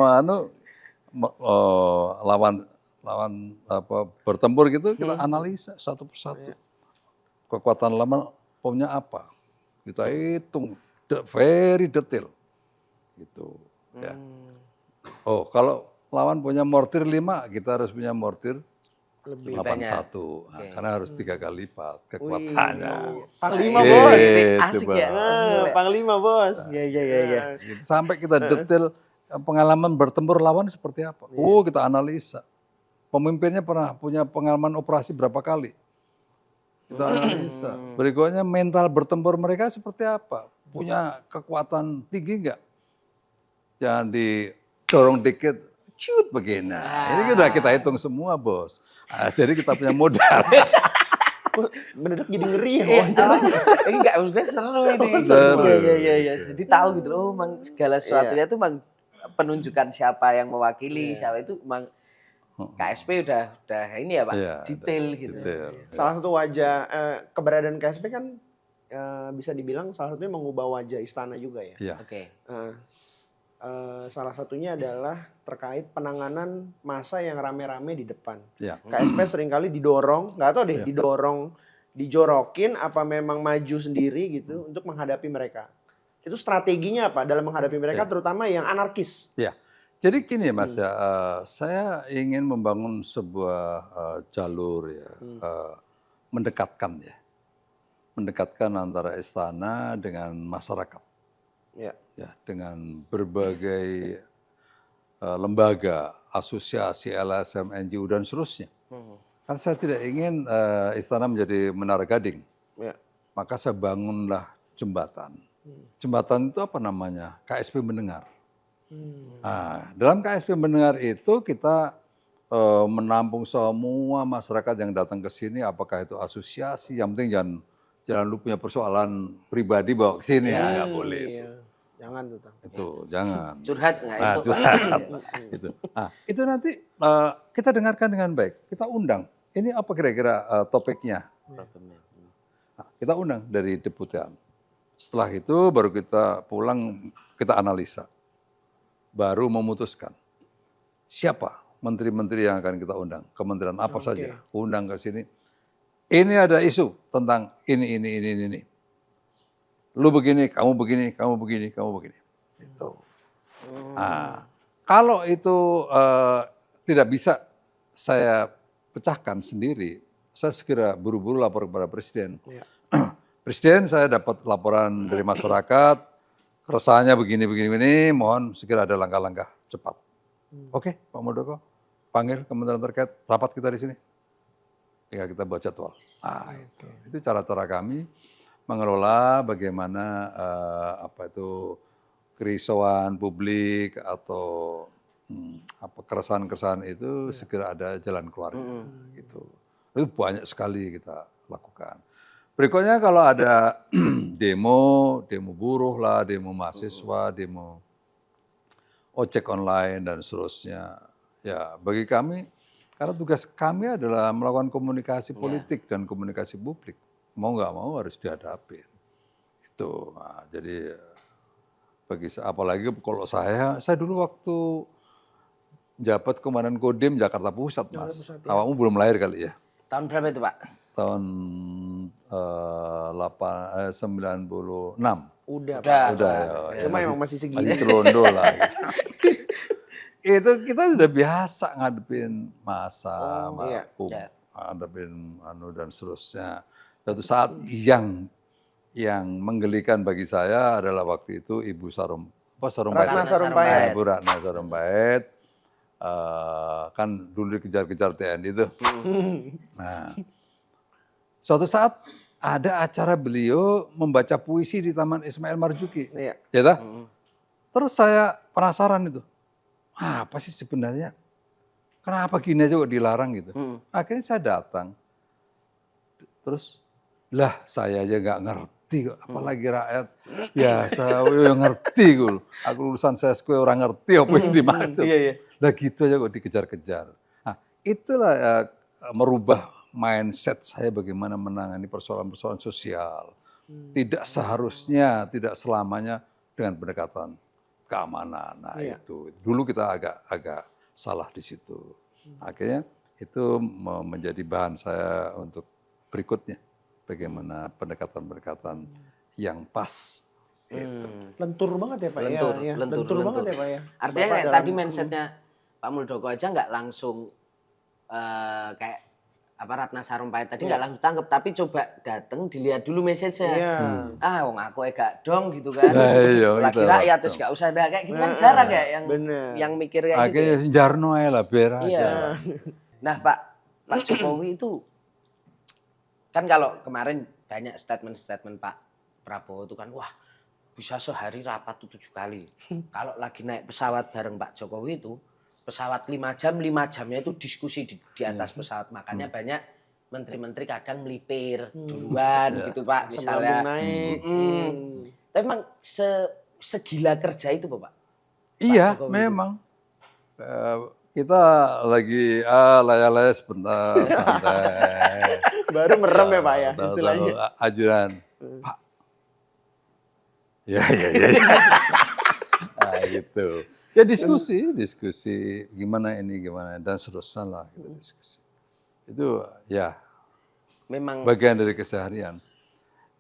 lawan bertempur gitu kita analisa satu persatu. Kekuatan lawan punya apa? Kita hitung very detail. Gitu ya. Oh, kalau lawan punya mortir 5, kita harus punya mortir Lebih 81. Nah, karena harus 3 kali lipat kekuatannya. Panglima bos. Asik ya. Panglima bos. Iya. Gitu. Sampai kita detail pengalaman bertempur lawan seperti apa. Oh, kita analisa. Pemimpinnya pernah punya pengalaman operasi berapa kali. Kita analisa. Berikutnya mental bertempur mereka seperti apa. Punya kekuatan tinggi enggak? Jangan didorong dikit. Ciut begini. Ini udah kita hitung semua, bos. Jadi kita punya modal. Mendadak jadi ngeri ya wawancara. Enggak, maksudnya seru ini. Seru. Iya. Jadi tahu gitu loh, memang segala sesuatunya itu memang penunjukan siapa yang mewakili, siapa itu memang KSP udah ini ya Pak, detail gitu. Detail. Salah satu wajah keberadaan KSP kan bisa dibilang salah satunya mengubah wajah istana juga ya. Iya. Oke. Salah satunya adalah terkait penanganan massa yang rame-rame di depan. Iya. KSP seringkali didorong, nggak tahu deh, didorong, dijorokin apa memang maju sendiri gitu untuk menghadapi mereka. Itu strateginya apa dalam menghadapi mereka, terutama yang anarkis? Ya, jadi gini Mas ya, saya ingin membangun sebuah jalur ya, mendekatkan antara istana dengan masyarakat. Ya, dengan berbagai lembaga, asosiasi, LSM, NGO dan seterusnya. Kan saya tidak ingin istana menjadi menara gading. Maka saya bangunlah jembatan. Jembatan itu apa namanya? KSP mendengar. Nah, dalam KSP mendengar itu kita menampung semua masyarakat yang datang ke sini, apakah itu asosiasi, yang penting jangan lu punya persoalan pribadi bawa ke sini, nggak boleh itu. Jangan tuh. Itu jangan. Curhat nggak itu? Curhat. Itu. Nah, itu nanti kita dengarkan dengan baik. Kita undang. Ini apa kira-kira topiknya? Nah, kita undang dari deputian. Setelah itu baru kita pulang, kita analisa. Baru memutuskan siapa menteri-menteri yang akan kita undang. Kementerian apa saja, undang ke sini. Ini ada isu tentang ini. Lu begini, kamu begini, kamu begini, kamu begini. Itu. Nah, kalau itu tidak bisa saya pecahkan sendiri, saya segera buru-buru lapor kepada Presiden. Presiden, saya dapat laporan dari masyarakat, keresahannya begini, mohon segera ada langkah-langkah cepat. Oke, Pak Muldoko, panggil kementerian terkait, rapat kita di sini. Tinggal kita buat jadwal. Nah, itu cara-cara kami mengelola bagaimana kerisauan publik atau keresahan-keresahan itu segera ada jalan keluarnya. Gitu. Itu banyak sekali kita lakukan. Berikutnya kalau ada demo buruh lah, demo mahasiswa, demo ojek online dan seterusnya. Ya bagi kami, karena tugas kami adalah melakukan komunikasi politik dan komunikasi publik. Mau nggak mau harus dihadapi. Itu, nah, jadi apalagi kalau saya dulu waktu jabat Komandan Kodim Jakarta Pusat, Mas. Awakmu belum lahir kali ya? Tahun berapa itu, Pak? Tahun 96. Udah. Ya. Cuma emang masih segini. Masih celondo lah. Gitu. Itu kita udah biasa ngadepin masa, ngadepin dan seterusnya. Suatu saat yang menggelikan bagi saya adalah waktu itu Ibu Ratna Sarumpait. Ibu Ratna Sarumpait. Kan dulu dikejar-kejar TNI itu. Nah, suatu saat ada acara beliau membaca puisi di Taman Ismail Marzuki. Iya. Ya tak? Terus saya penasaran itu. Apa sih sebenarnya? Kenapa gini aja kok dilarang gitu? Akhirnya saya datang. Terus, saya aja nggak ngerti kok. Apalagi rakyat biasa, yang ngerti gue. Aku lulusan sesko orang ngerti apa yang dimaksud. Lah gitu aja kok dikejar-kejar. Nah, itulah merubah mindset saya bagaimana menangani persoalan-persoalan sosial. Tidak seharusnya, tidak selamanya dengan pendekatan keamanan. Nah itu dulu kita agak salah di situ. Akhirnya itu menjadi bahan saya untuk berikutnya. Bagaimana pendekatan-pendekatan yang pas. Gitu. Lentur banget ya Pak ya? Lentur banget ya Pak ya? Artinya kayak tadi mindsetnya Pak Muldoko aja nggak langsung kayak Ratna Sarumpait tadi nggak langsung tangkep, tapi coba datang dilihat dulu message-nya. Wong aku gak dong gitu kan. Lagi rakyat terus gak usah ada kayak gitu kan jarang ya yang mikir kayak gitu. Akhirnya Jarno aja lah biar aja. Nah Pak Jokowi itu kan kalau kemarin banyak statement-statement Pak Prabowo itu kan wah bisa sehari rapat tuh 7 kali. Kalau lagi naik pesawat bareng Pak Jokowi itu pesawat 5 jamnya itu diskusi di atas pesawat. Makanya banyak menteri-menteri kadang melipir duluan gitu Pak. Misalnya naik. Tapi memang segila kerja itu Pak? Iya, memang. Kita lagi laya-laya sebentar, santai. Baru merem ya Pak ya istilahnya. Ajudan, Pak. Ya. Nah, gitu. Ya diskusi gimana dan seterusnya lah kita diskusi. Itu ya memang bagian dari keseharian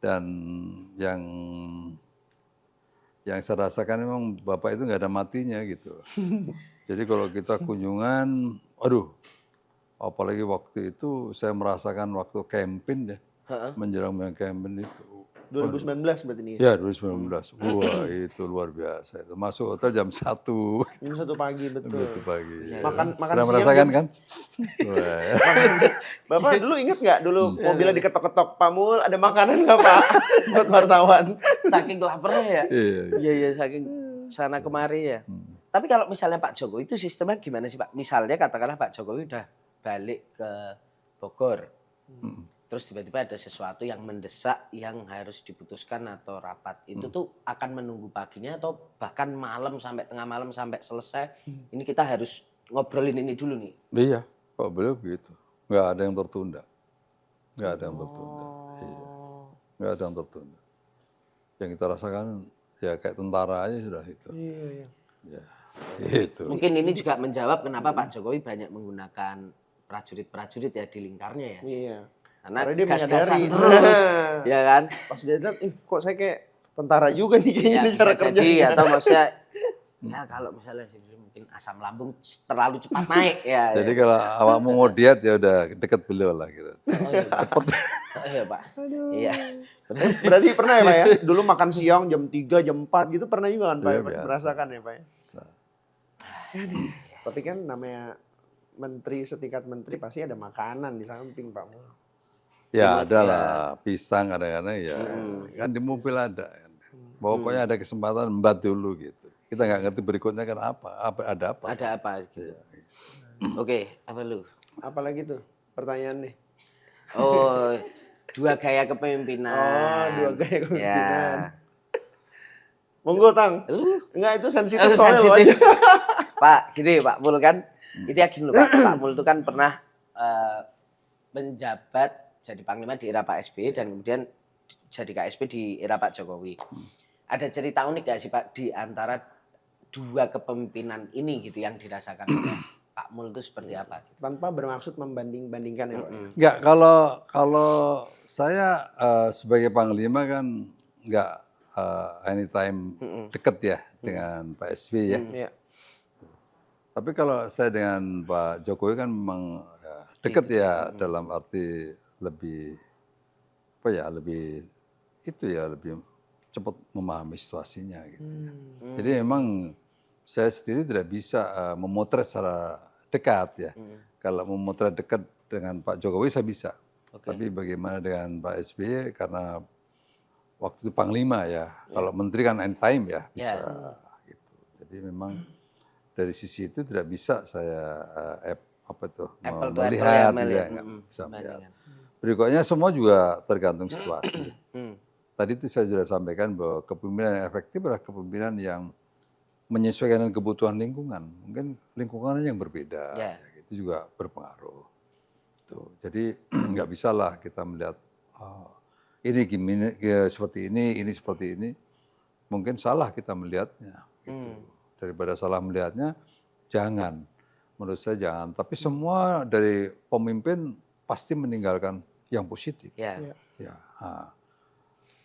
dan yang saya rasakan memang Bapak itu nggak ada matinya gitu. Jadi kalau kita kunjungan, apalagi waktu itu saya merasakan waktu campaign ya, menjelang campaign itu. 2019 berarti ini ya? Ya 2019. Wah itu luar biasa itu. Masuk hotel jam 1. Jam 1 pagi betul. Jam 1 pagi. Makan Pernah siang merasakan kan? Bapak dulu inget nggak dulu mobilnya diketok-ketok Pak Mul ada makanan nggak Pak buat wartawan? Saking laparnya ya. Iya saking sana kemari ya. Tapi kalau misalnya Pak Jokowi itu sistemnya gimana sih Pak? Misalnya katakanlah Pak Jokowi udah balik ke Bogor. Terus tiba-tiba ada sesuatu yang mendesak yang harus diputuskan atau rapat. Itu tuh akan menunggu paginya atau bahkan malam sampai tengah malam sampai selesai. Ini kita harus ngobrolin ini dulu nih. Iya, kok beliau begitu. Nggak ada yang tertunda. Nggak ada yang tertunda. Iya. Nggak ada yang tertunda. Yang kita rasakan ya kayak tentara aja sudah itu. Iya. Ya, gitu. Mungkin ini juga menjawab kenapa Pak Jokowi banyak menggunakan prajurit-prajurit ya di lingkarnya ya. Iya. Karena dia gas-gasan menyadari. terus, ya kan? Pas dia lihat, kok saya kayak tentara juga nih kayaknya Ya, nih cara bisa kerja. jadi atau maksudnya ya kalau misalnya mungkin asam lambung terlalu cepat naik ya. Jadi kalau awakmu mau diet ya udah deket beliau lah gitu. Oh iya, cepet. Oh iya Pak. Iya. Berarti pernah ya Pak ya? Dulu makan siang jam 3, jam 4 gitu pernah juga kan Pak? Iya, Pasti biasa. merasakan ya Pak ya? Bisa. Tapi kan namanya menteri, setingkat menteri pasti ada makanan di samping Pak Mul. Ya ada lah, pisang kadang-kadang ya. Kan di mobil ada. Pokoknya ada kesempatan embat dulu gitu. Kita nggak ngerti berikutnya kan ada apa. Ada apa gitu. Oke, apa lu? Apalagi tuh pertanyaan nih. Oh, 2 gaya kepemimpinan. Oh, 2 gaya kepemimpinan. Ya. Monggo Tang. Enggak itu sensitif soalnya loh aja. Sensitif. Pak, gini Pak Mul kan, itu yakin loh Pak. Pak Mul itu kan pernah menjabat jadi Panglima di era Pak SBY dan kemudian jadi KSP di era Pak Jokowi. Ada cerita unik gak sih Pak di antara 2 kepemimpinan ini gitu yang dirasakan oleh Pak Mul itu seperti apa? Tanpa bermaksud membanding-bandingkan ya Pak. Enggak, kalau saya sebagai Panglima kan nggak anytime deket ya dengan Pak SBY ya. Iya. Tapi kalau saya dengan Pak Jokowi kan memang deket ya dalam arti lebih lebih cepat memahami situasinya gitu. Jadi memang saya sendiri tidak bisa memotret secara dekat ya. Kalau memotret dekat dengan Pak Jokowi saya bisa. Tapi bagaimana dengan Pak SBY karena waktu itu Panglima ya. Kalau Menteri kan anytime ya bisa gitu. Jadi memang dari sisi itu tidak bisa saya melihat juga nggak bisa melihat. Berikutnya semua juga tergantung situasi. Tadi itu saya sudah sampaikan bahwa kepemimpinan yang efektif adalah kepemimpinan yang menyesuaikan dengan kebutuhan lingkungan. Mungkin lingkungannya yang berbeda, itu juga berpengaruh. Tuh. Jadi nggak bisa lah kita melihat ini gimana seperti ini seperti ini. Mungkin salah kita melihatnya. Gitu. Daripada salah melihatnya, jangan. Menurut saya jangan. Tapi semua dari pemimpin pasti meninggalkan yang positif. Ya.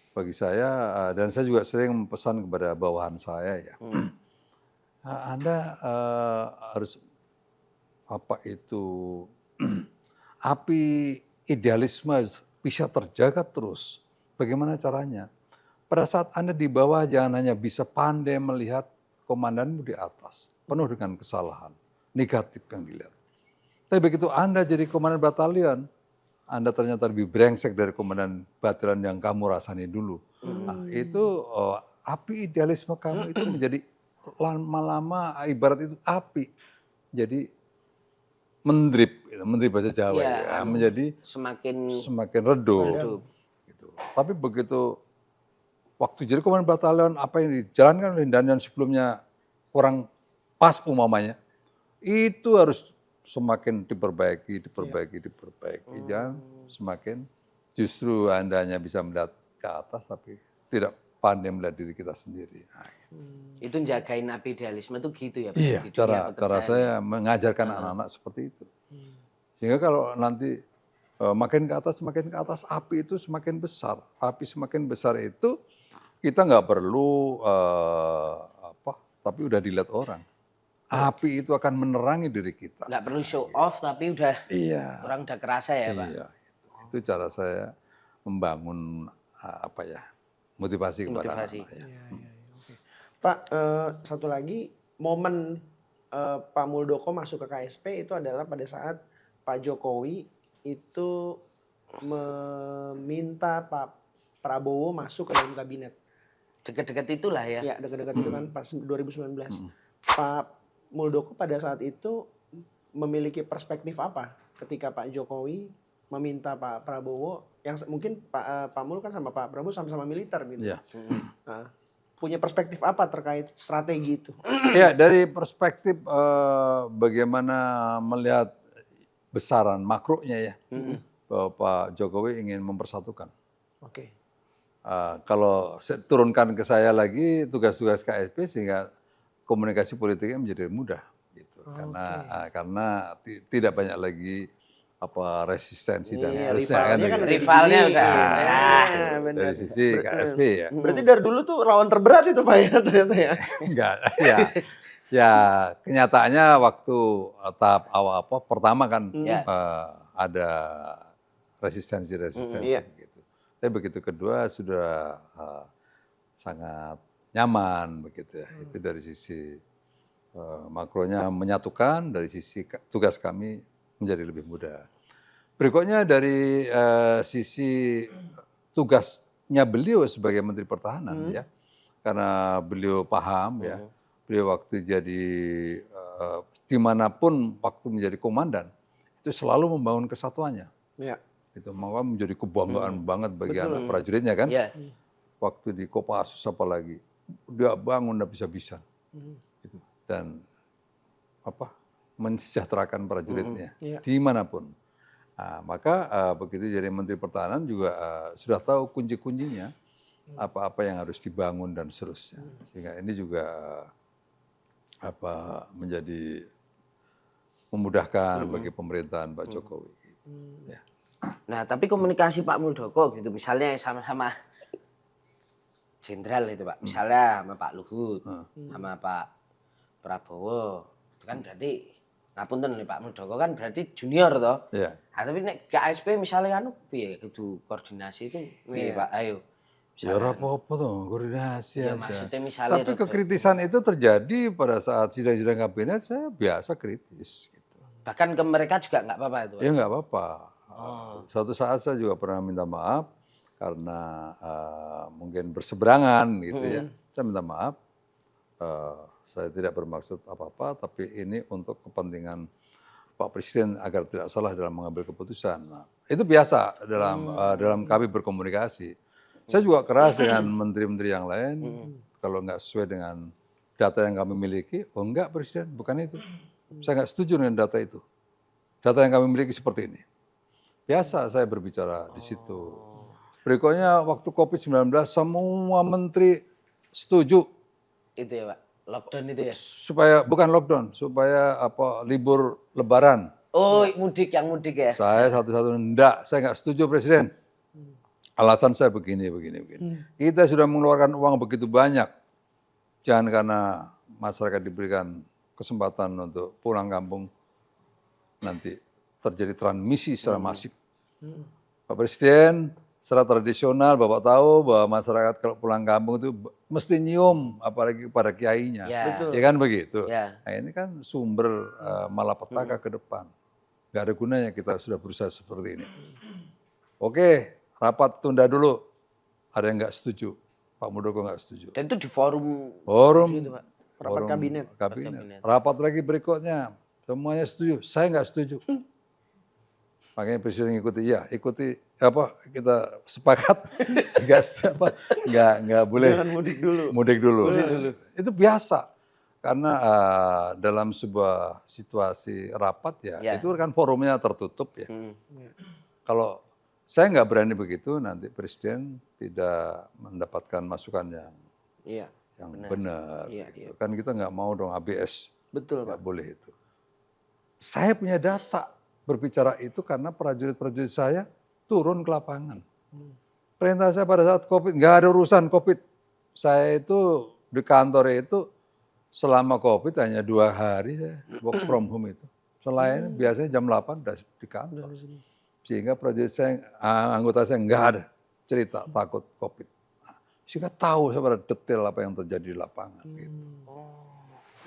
Bagi saya dan saya juga sering pesan kepada bawahan saya ya. Anda harus api idealisme bisa terjaga terus. Bagaimana caranya? Pada saat Anda di bawah jangan hanya bisa pandai melihat komandanmu di atas, penuh dengan kesalahan, negatif yang dilihat. Tapi begitu Anda jadi komandan batalion, Anda ternyata lebih brengsek dari komandan batalion yang kamu rasani dulu. Nah, itu api idealisme kamu itu menjadi lama-lama ibarat itu api. Jadi mendrip bahasa Jawa ya, menjadi semakin redup. Gitu. Tapi begitu waktu jadi komandan batalion apa yang dijalankan oleh Dandan sebelumnya kurang pas umamanya, itu harus semakin diperbaiki. Jangan semakin justru Anda hanya bisa melihat ke atas tapi tidak pandai melihat diri kita sendiri. Nah, itu jagain api idealisme itu gitu ya Pak? Iya, cara saya mengajarkan anak-anak seperti itu. Sehingga kalau nanti makin ke atas api itu semakin besar. Api semakin besar itu kita nggak perlu tapi udah dilihat orang. Api itu akan menerangi diri kita. Nggak perlu show off, tapi orang udah kerasa ya Pak. Iya, itu cara saya membangun motivasi kepada anak-anak. Ya. Pak, satu lagi momen Pak Muldoko masuk ke KSP itu adalah pada saat Pak Jokowi itu meminta Pak Prabowo masuk ke dalam kabinet. Dekat-dekat itulah ya. Ya, dekat-dekat itu kan pas 2019. Pak Muldoko pada saat itu memiliki perspektif apa ketika Pak Jokowi meminta Pak Prabowo yang mungkin Pak Mul kan sama Pak Prabowo sama-sama militer gitu. Ya. Nah, punya perspektif apa terkait strategi itu? Ya, dari perspektif bagaimana melihat besaran makronya ya, bahwa Pak Jokowi ingin mempersatukan. Oke. kalau turunkan ke saya lagi tugas-tugas KSP sehingga komunikasi politiknya menjadi mudah gitu. Karena tidak banyak lagi resistensi dan seterusnya kan. Rivalnya udah. Dari sisi KSP ya. Berarti dari dulu tuh lawan terberat itu Pak ya ternyata ya. Enggak, ya kenyataannya waktu tahap awal pertama kan ada resistensi begitu. Tapi begitu kedua sudah sangat nyaman begitu ya. Itu dari sisi makronya menyatukan, dari sisi tugas kami menjadi lebih mudah. Berikutnya dari sisi tugasnya beliau sebagai Menteri Pertahanan ya, karena beliau paham ya, beliau waktu jadi dimanapun waktu menjadi komandan itu selalu membangun kesatuannya. Ya. Itu maka menjadi kebanggaan banget bagi anak prajuritnya kan. Waktu di Kopassus apalagi dia bangun habis-habisan gitu. Dan mensejahterakan prajuritnya dimanapun. Nah, maka begitu jadi Menteri Pertahanan juga sudah tahu kunci-kuncinya apa-apa yang harus dibangun dan seterusnya. Sehingga ini juga menjadi memudahkan bagi pemerintahan Pak Jokowi. Ya. Nah, tapi komunikasi Pak Muldoko gitu, misalnya sama-sama jenderal itu Pak, misalnya sama Pak Luhut, sama Pak Prabowo, itu kan berarti ngapunten nih Pak Muldoko kan berarti junior toh. Iya. Nah, tapi nek KSP misalnya kan piye kudu koordinasi itu piye Pak, ayo. Ya apa-apa tuh, koordinasi Ya, aja. maksudnya misalnya Tapi kekritisan itu terjadi pada saat sidang-sidang kabinet, saya biasa kritis. Gitu. bahkan ke mereka juga nggak apa-apa itu Pak. Ya nggak apa-apa. Suatu saat saya juga pernah minta maaf karena mungkin berseberangan gitu ya. Saya minta maaf, saya tidak bermaksud apa-apa, tapi ini untuk kepentingan Pak Presiden agar tidak salah dalam mengambil keputusan. Nah, itu biasa dalam kami berkomunikasi. Saya juga keras dengan menteri-menteri yang lain, kalau nggak sesuai dengan data yang kami miliki, oh enggak Presiden, bukan itu. Saya nggak setuju dengan data itu. Data yang kami miliki seperti ini. Biasa saya berbicara di situ. Berikutnya waktu COVID-19 semua menteri setuju. Itu ya Pak, lockdown itu ya. Supaya, bukan lockdown, supaya libur lebaran. Oh mudik, yang mudik ya. Saya satu-satunya, enggak, saya nggak setuju Presiden. Alasan saya begini. Kita sudah mengeluarkan uang begitu banyak. Jangan karena masyarakat diberikan kesempatan untuk pulang kampung, nanti terjadi transmisi secara masif. Pak Presiden, secara tradisional Bapak tahu bahwa masyarakat kalau pulang kampung itu mesti nyium, apalagi kepada kiainya. Ya. Ya kan begitu. Ya. Nah, ini kan sumber malapetaka ke depan. Gak ada gunanya kita sudah berusaha seperti ini. Oke, rapat tunda dulu. Ada yang nggak setuju. Pak Muldoko nggak setuju. Dan itu di forum Gitu, Pak. Rapat kabinet. Rapat lagi berikutnya. Semuanya setuju. Saya nggak setuju. Makanya Presiden ikuti kita sepakat nggak boleh Jangan mudik dulu. Itu biasa karena dalam sebuah situasi rapat itu kan forumnya tertutup ya. Kalau saya nggak berani begitu, nanti Presiden tidak mendapatkan masukan yang benar. Gitu. Kan kita nggak mau dong ABS. Betul Nggak boleh itu. Saya punya data berbicara itu karena prajurit-prajurit saya turun ke lapangan. Perintah saya pada saat COVID, nggak ada urusan COVID. Saya itu di kantor itu selama COVID hanya 2 hari saya work from home itu. Selain biasanya jam 8 udah di kantor. Sehingga prajurit saya, anggota saya nggak ada cerita takut COVID. Nah, sehingga tahu saya pada detail apa yang terjadi di lapangan. Gitu.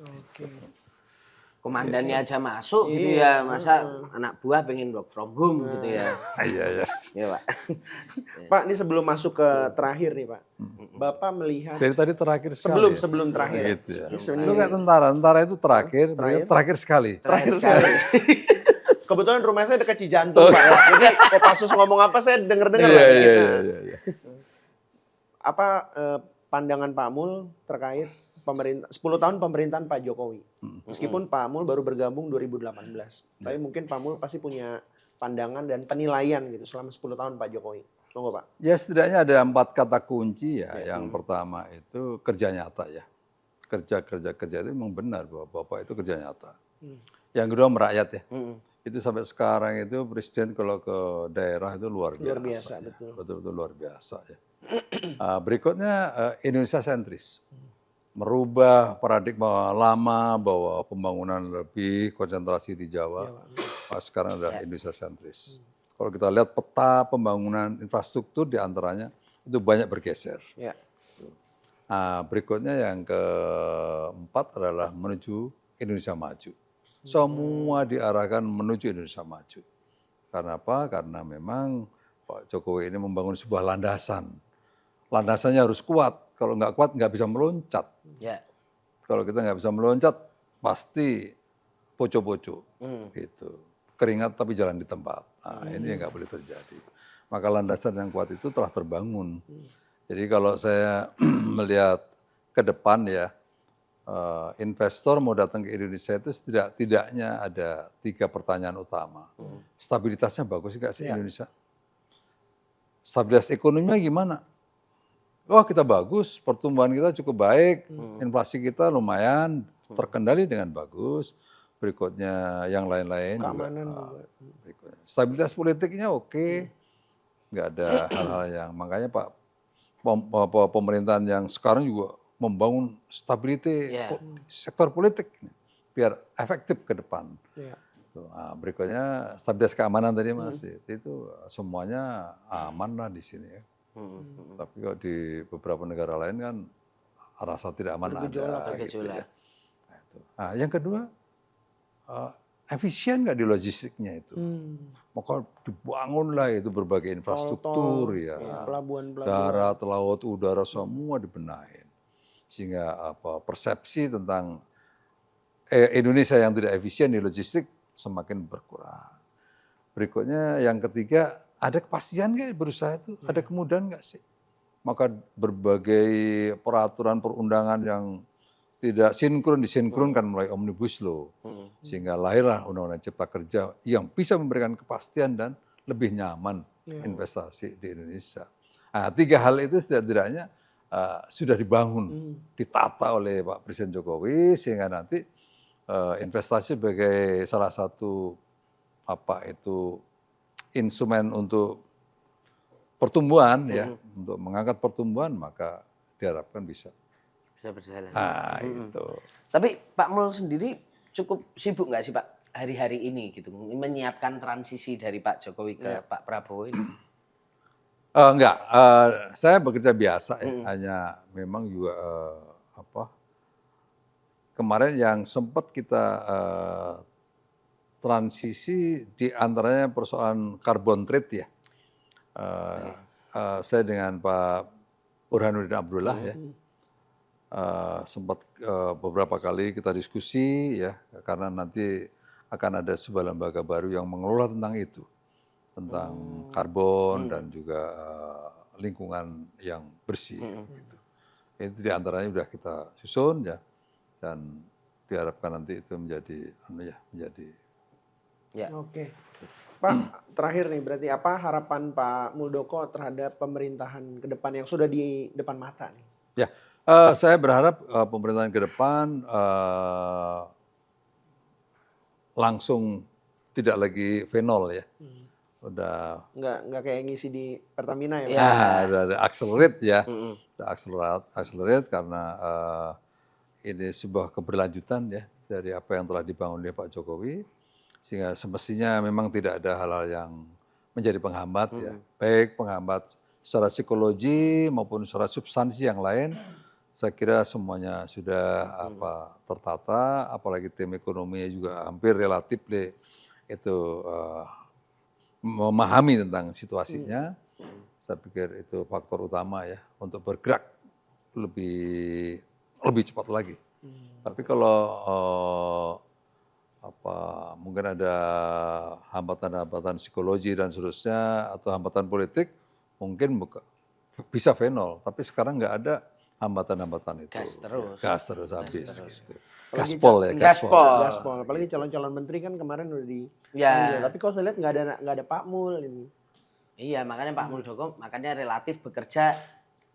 Oke. komandannya aja masuk gitu ya, masa anak buah pengen work from home gitu ya. Iya. Ya Pak. Pak, ini sebelum masuk ke terakhir nih Pak, Bapak melihat Dari tadi terakhir sekali. sebelum terakhir. Gitu ya. Itu kayak tentara itu terakhir sekali. Terakhir sekali. Kebetulan rumah saya dekat Cijantung Pak ya. Jadi Kopassus ngomong apa saya denger-denger lah. Iya. Apa pandangan Pak Mul terkait 10 tahun pemerintahan Pak Jokowi. Meskipun Pak Mul baru bergabung 2018. Tapi mungkin Pak Mul pasti punya pandangan dan penilaian gitu selama 10 tahun Pak Jokowi. Monggo Pak. Ya setidaknya ada 4 kata kunci ya. Yang pertama itu kerja nyata ya. Kerja itu memang benar bahwa Bapak itu kerja nyata. Yang kedua merakyat ya. Itu sampai sekarang itu Presiden kalau ke daerah itu luar biasa. Luar biasa, ya. betul. Betul-betul luar biasa ya. Berikutnya Indonesia sentris. Merubah paradigma lama bahwa pembangunan lebih konsentrasi di Jawa. Sekarang adalah Indonesia sentris. Kalau kita lihat peta pembangunan infrastruktur diantaranya itu banyak bergeser. Ya. Berikutnya yang keempat adalah menuju Indonesia maju. Semua diarahkan menuju Indonesia maju. Karena apa? Karena memang Pak Jokowi ini membangun sebuah landasan. Landasannya harus kuat. Kalau nggak kuat nggak bisa meloncat. Ya. Kalau kita nggak bisa meloncat, pasti poco-poco. Gitu. Keringat tapi jalan di tempat. Ini yang nggak boleh terjadi. Maka landasan yang kuat itu telah terbangun. Jadi kalau saya melihat ke depan ya, investor mau datang ke Indonesia itu setidaknya ada 3 pertanyaan utama. Stabilitasnya bagus nggak sih Indonesia? Stabilitas ekonominya gimana? Wah kita bagus, pertumbuhan kita cukup baik, inflasi kita lumayan terkendali dengan bagus. Berikutnya yang lain-lain Keamanan juga. Berikutnya. Stabilitas politiknya oke, nggak ada hal-hal yang makanya Pak pemerintahan yang sekarang juga membangun stabilitas sektor politik biar efektif ke depan. Ya. Berikutnya stabilitas keamanan tadi Mas, itu semuanya aman lah di sini ya. Tapi kok di beberapa negara lain kan rasa tidak aman ada. Gitu ya. Yang kedua, efisien nggak di logistiknya itu? Maka dibangunlah itu berbagai infrastruktur ya, pelabuhan-pelabuhan, darat, laut, udara semua dibenahin. Sehingga persepsi tentang Indonesia yang tidak efisien di logistik semakin berkurang. Berikutnya yang ketiga, ada kepastian nggak berusaha itu? Ada kemudahan nggak sih? Maka berbagai peraturan perundangan yang tidak sinkron disinkronkan mulai Omnibus Law. Sehingga lahirlah Undang-Undang Cipta Kerja yang bisa memberikan kepastian dan lebih nyaman investasi di Indonesia. 3 hal itu setidaknya sudah dibangun, ditata oleh Pak Presiden Jokowi sehingga nanti investasi sebagai salah satu instrumen untuk pertumbuhan ya, untuk mengangkat pertumbuhan maka diharapkan bisa berjalan. Itu. Tapi Pak Mul sendiri cukup sibuk nggak sih Pak hari-hari ini gitu menyiapkan transisi dari Pak Jokowi ke Pak Prabowo ini? Enggak, saya bekerja biasa ya, hanya memang juga kemarin yang sempat kita transisi di antaranya persoalan carbon trade ya. Saya dengan Pak Burhanuddin Abdullah ya, sempat beberapa kali kita diskusi ya, karena nanti akan ada sebuah lembaga baru yang mengelola tentang itu, tentang karbon dan juga lingkungan yang bersih. Gitu. Itu diantaranya sudah kita susun ya, dan diharapkan nanti itu menjadi Ya. Oke. Pak, terakhir nih berarti apa harapan Pak Muldoko terhadap pemerintahan ke depan yang sudah di depan mata nih? Ya, saya berharap pemerintahan ke depan langsung tidak lagi V0 ya. Udah nggak kayak ngisi di Pertamina ya? Udah ada accelerate ya. Udah accelerate karena ini sebuah keberlanjutan ya dari apa yang telah dibangun oleh Pak Jokowi. Sehingga semestinya memang tidak ada hal-hal yang menjadi penghambat ya. Baik penghambat secara psikologi maupun secara substansi yang lain. Saya kira semuanya sudah tertata, apalagi tim ekonominya juga hampir relatif itu memahami tentang situasinya. Saya pikir itu faktor utama ya untuk bergerak lebih cepat lagi. Tapi kalau mungkin ada hambatan-hambatan psikologi dan seterusnya atau hambatan politik, mungkin bisa V0. Tapi sekarang nggak ada hambatan-hambatan itu. Gas terus habis. Gitu. Gaspol ya. Gaspol. Apalagi calon-calon menteri kan kemarin udah dipanggil. Tapi kalau saya lihat nggak ada Pak Mul ini. Iya, makanya Pak Muldoko makanya relatif bekerja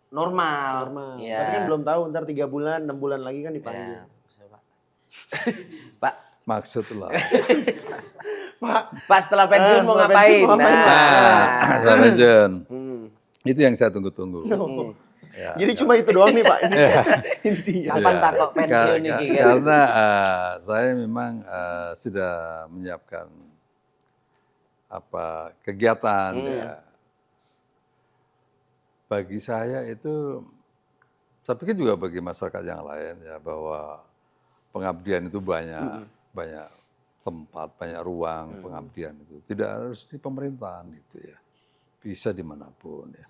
normal. Iya. Tapi kan belum tahu ntar 3 bulan, 6 bulan lagi kan dipanggil. Ya, bisa, Pak. Pak, Maksudlah. Pak setelah pensiun mau setelah ngapain? pensiun mau ngapain, Pak? Nah, Sarjan. Itu yang saya tunggu-tunggu. Ya, Jadi cuma itu doang nih Pak intinya. Kapan Pak kok pensiun nih? Karena saya memang sudah menyiapkan kegiatan ya. Bagi saya itu, saya pikir juga bagi masyarakat yang lain ya, bahwa pengabdian itu banyak tempat, banyak ruang pengabdian itu. Tidak harus di pemerintahan gitu ya, bisa dimanapun ya.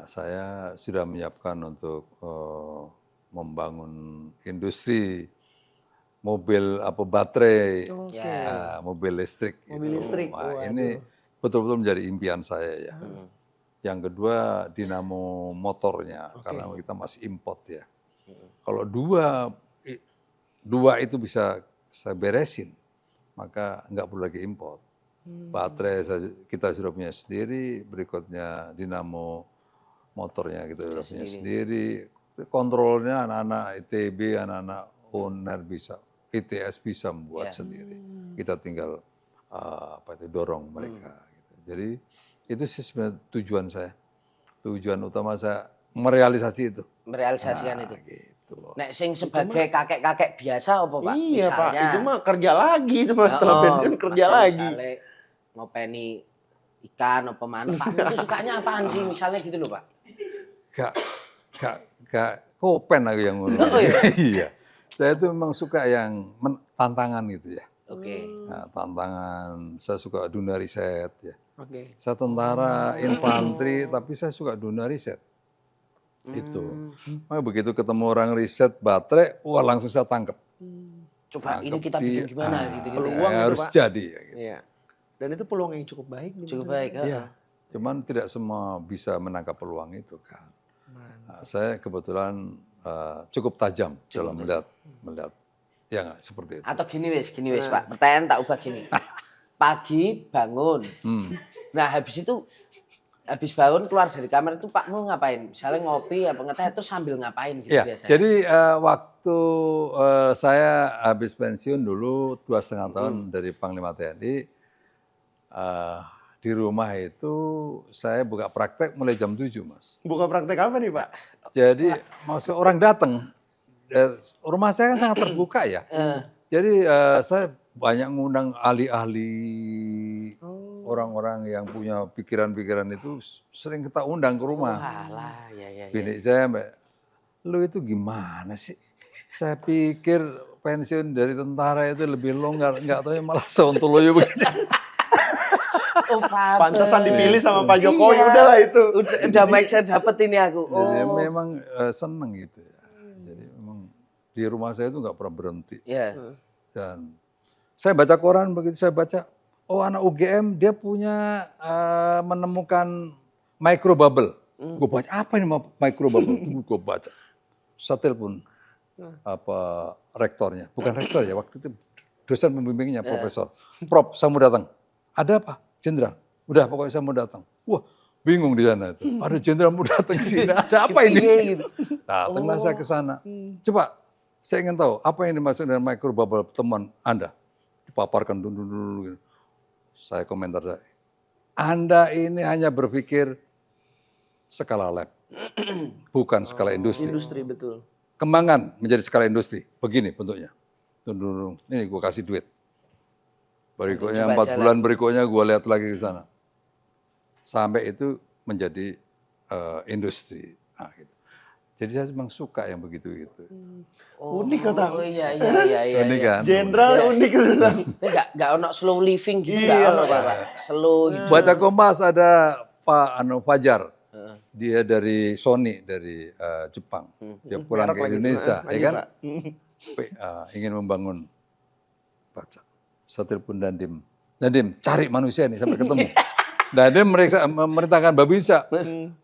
Saya sudah menyiapkan untuk membangun industri mobil baterai, mobil listrik. Mobil listrik. Ini betul-betul menjadi impian saya ya. Yang kedua dinamo motornya, karena kita masih import ya. Kalau dua itu bisa saya beresin, maka nggak perlu lagi import. Baterai kita sudah punya sendiri, berikutnya dinamo motornya kita sudah punya sendiri, kontrolnya anak-anak ITB, anak-anak UNER bisa, ITS bisa membuat sendiri. Kita tinggal dorong mereka. Gitu. Jadi itu sih sebenarnya tujuan saya, tujuan utama saya merealisasi itu. Merealisasikan itu. Gitu loh. Nek sing sebagai kakek-kakek biasa apa Pak? Iya Misalnya, Pak, itu mah kerja lagi itu Mas, setelah pensiun kerja lagi. Misalnya mau peni ikan apa mana, Pak itu sukanya apaan sih misalnya gitu loh Pak? Gak kopen aku yang ngono. Oh, iya? Iya. Saya tuh memang suka yang tantangan gitu ya. Oke. Nah, tantangan, saya suka dunia riset ya. Oke. Saya tentara infanteri, tapi saya suka dunia riset. Itu. Makanya begitu ketemu orang riset baterai, wah langsung saya tangkap. Coba Tangkep ini kita bikin gimana gitu-gitu. Peluang itu, harus Pak. jadi ya. Gitu. Iya. Dan itu peluang yang cukup baik. nih, Cukup Mas. baik. Iya. Cuman tidak semua bisa menangkap peluang itu kan. Nah, saya kebetulan cukup tajam dalam melihat ya nggak seperti itu. Atau gini wis Pak. Pertanyaan tak ubah gini. Pagi bangun. Nah habis bangun keluar dari kamar itu Pak mau ngapain? Misalnya ngopi apa ngeteh terus sambil ngapain gitu Ya, biasanya? jadi waktu saya habis pensiun dulu 2,5 tahun dari Panglima TNI, di rumah itu saya buka praktek mulai jam 7 Mas. Buka praktek apa nih Pak? Jadi maksud orang datang, rumah saya kan sangat terbuka ya. Jadi saya banyak ngundang ahli-ahli, orang-orang yang punya pikiran-pikiran itu sering kita undang ke rumah. Alah, ya. Bini saya, Mbak, lu itu gimana sih? Saya pikir pensiun dari tentara itu lebih longgar, nggak tahu malah sontoloyo begini. Oh, Pantesan dipilih sama Pak Jokowi, Iya. udahlah itu. Udah baik saya dapet ini aku. Jadi memang seneng gitu ya. Jadi memang di rumah saya itu nggak pernah berhenti. Iya. Dan saya baca koran, begitu saya baca, oh anak UGM dia punya menemukan microbubble. Gue baca apa ini microbubble? Gue baca. Saya telepon rektornya, bukan rektor ya, waktu itu dosen pembimbingnya profesor. Prof, saya mau datang. Ada apa? Jenderal. Udah pokoknya saya mau datang. Wah, bingung di sana itu. Ada jenderal mau datang ke sini. Ada apa ini? Datanglah saya ke sana. Coba saya ingin tahu apa yang dimaksud dengan microbubble teman Anda. Dipaparkan dulu. Saya komentar saya. Anda ini hanya berpikir skala lab. Bukan skala industri. Industri betul. Kembangkan menjadi skala industri. Begini bentuknya. Tunggu. Ini gue kasih duit. Berikutnya 4 bulan berikutnya gue lihat lagi ke sana. Sampai itu menjadi industri. Nah, gitu. Jadi saya memang suka yang begitu-gitu. Unik kata. Oh iya. Unik kan? Jenderal unik itu. Enggak ono slow living gitu Iya, enggak ono Pak. Pak. Slow gitu. Baca Kompas ada Pak Fajar. Dia dari Sony, dari Jepang. Dia pulang Merek ke lagi. Indonesia, ya Lanjut, kan? Pak. Ingin membangun. Baca. Saya telepon Dandim. Dandim, cari manusia nih sampai ketemu. Dandim memerintahkan Babinsa.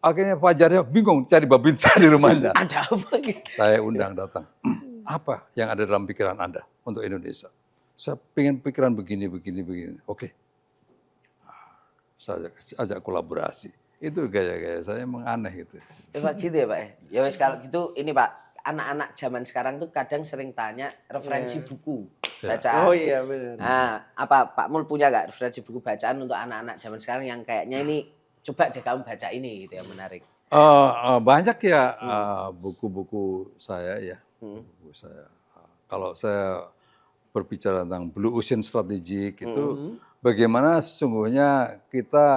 Akhirnya Fajarnya bingung cari Babinsa di rumahnya. Ada apa gitu? Saya undang datang. Apa yang ada dalam pikiran Anda untuk Indonesia? Saya pengen pikiran begini. Oke. saya ajak kolaborasi. Itu gaya-gaya saya emang aneh gitu. Pak gitu ya Pak. Ya wes kalau gitu ini Pak, anak-anak zaman sekarang tuh kadang sering tanya referensi buku bacaan. Oh iya benar. Nah, apa Pak Mul punya nggak referensi buku bacaan untuk anak-anak zaman sekarang yang kayaknya ini coba deh kamu baca ini gitu yang menarik. Banyak ya buku-buku saya ya. Buku saya. Kalau saya berbicara tentang Blue Ocean Strategic itu bagaimana sesungguhnya kita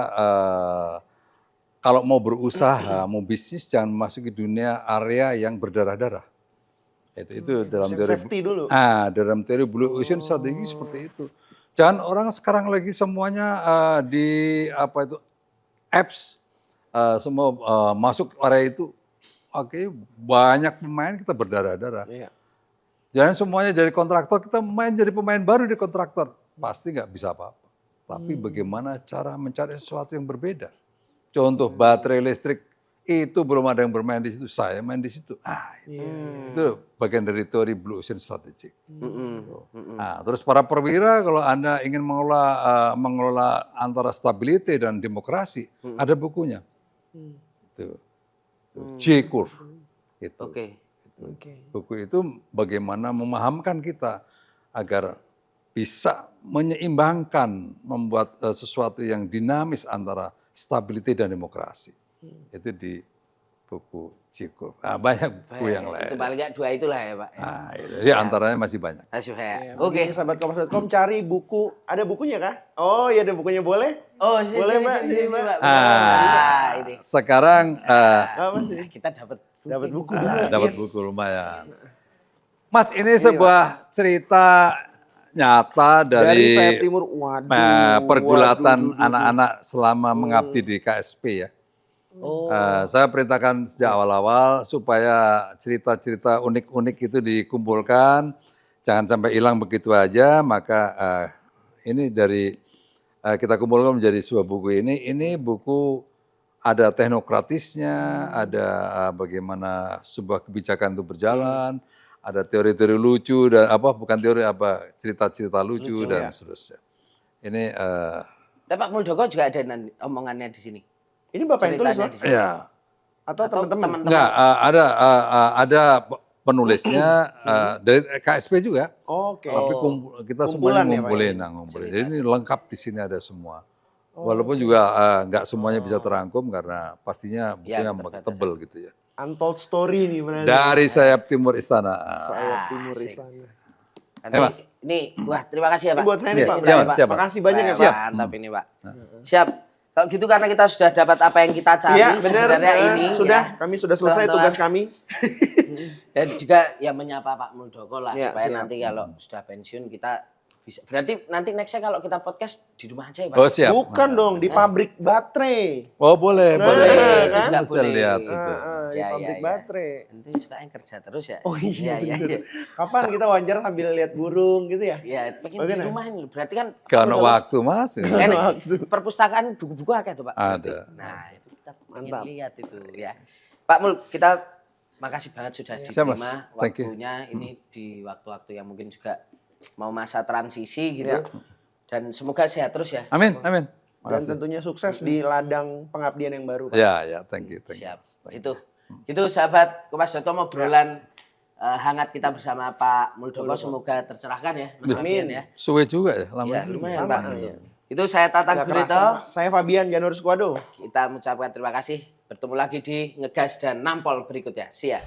kalau mau berusaha, mau bisnis jangan masuk ke dunia area yang berdarah-darah. Itu dalam teori safety dulu. Dalam teori Blue Ocean Strategy seperti itu. Jangan orang sekarang lagi semuanya di apa itu apps semua masuk area itu. Oke, banyak pemain kita berdarah-darah. Iya. Jangan semuanya jadi kontraktor, kita jadi pemain baru di kontraktor. Pasti nggak bisa apa-apa. Tapi bagaimana cara mencari sesuatu yang berbeda. Contoh baterai listrik itu belum ada yang bermain di situ, saya main di situ. Itu bagian dari teori Blue Ocean Strategic. Terus para perwira kalau Anda ingin mengelola antara stability dan demokrasi, ada bukunya. Itu J-Curve. Itu. Buku itu bagaimana memahamkan kita agar bisa menyeimbangkan, membuat sesuatu yang dinamis antara stability dan demokrasi. Itu di buku J-Curve. Banyak buku yang lain. Itu paling nggak 2 itulah ya Pak. Ya antaranya masih banyak. Masih banyak. Oke, sahabat kompas.com cari buku. Ada bukunya kah? Oh iya ada bukunya, boleh? Oh, Boleh, Mbak? sini, Mbak. Mbak. Ini. Sekarang Apa sih? Kita dapat buku. dapat buku lumayan. Mas, ini sebuah cerita nyata dari Sayap Timur. Waduh. pergulatan anak-anak selama mengabdi di KSP ya. Saya perintahkan sejak awal-awal supaya cerita-cerita unik-unik itu dikumpulkan, jangan sampai hilang begitu aja. Maka ini dari kita kumpulkan menjadi sebuah buku ini. Ini buku ada teknokratisnya, ada bagaimana sebuah kebijakan itu berjalan, ada teori-teori lucu dan cerita-cerita lucu dan seterusnya. Ini Tapi Pak Muldoko juga ada omongannya di sini. Ini Bapak yang tulis, Ceritanya Pak? di sini. ya. Atau teman-teman? Enggak, ada penulisnya dari KSP juga. Oke. Tapi kita Kumpulan semuanya ya, Pak, ya? ngumpulin. Jadi ini lengkap di sini ada semua. Walaupun juga nggak semuanya bisa terangkum karena pastinya bukunya tebel gitu ya. Untold story nih berarti. Dari sayap timur istana. Sayap Timur Istana. Nanti, ini, wah terima kasih ya Pak. Ini buat saya nih Iya, Pak. iya, Pak. siap, Pak. Makasih banyak ya Pak. Siap. Mantap ini Pak. Siap. Kalau gitu karena kita sudah dapat apa yang kita cari Iya benar. sebenarnya ini. Sudah, ya. kami sudah selesai Teman-teman. tugas kami. Dan juga ya menyapa Pak Muldoko lah Ya, supaya siap. nanti kalau sudah pensiun kita bisa. Berarti nanti nextnya kalau kita podcast di rumah aja ya Pak. Oh siap. Bukan dong, di pabrik baterai. Oh boleh, Nah, boleh. itu kan? juga Bisa boleh. lihat itu. Di Ya, pabrik ya. baterai. Nanti suka yang kerja terus ya. Oh iya, Iya. bener. Kapan kita wawancara sambil lihat burung gitu ya? Ya, pengen di Bagaimana? rumah ini. Berarti kan Karena waktu mas. perpustakaan buku-buku akeh tuh Pak. Ada. Nah, itu kita pengen Mantap. lihat itu ya. Pak Mul, kita makasih banget sudah Siap, Mas. diterima Thank you. waktunya ini di waktu-waktu yang mungkin juga mau masa transisi gitu. Ya. Dan semoga sehat terus ya. Amin, amin. Dan Makasih. tentunya sukses di ladang pengabdian yang baru Pak. Ya, thank you. Siap. Mas. Thank you. Itu sahabat Kompas.com obrolan hangat kita bersama Pak Muldoko, semoga tercerahkan ya Mas Fabian ya. Suwe juga ya, lama Ya, juga. lumayan Lama, Pak. ya. Itu saya Tatang Nggak Gurito. kerasa, Pak. Saya Fabian Janur Squado. Kita mengucapkan terima kasih. Bertemu lagi di Ngegas dan Nampol berikutnya. See ya.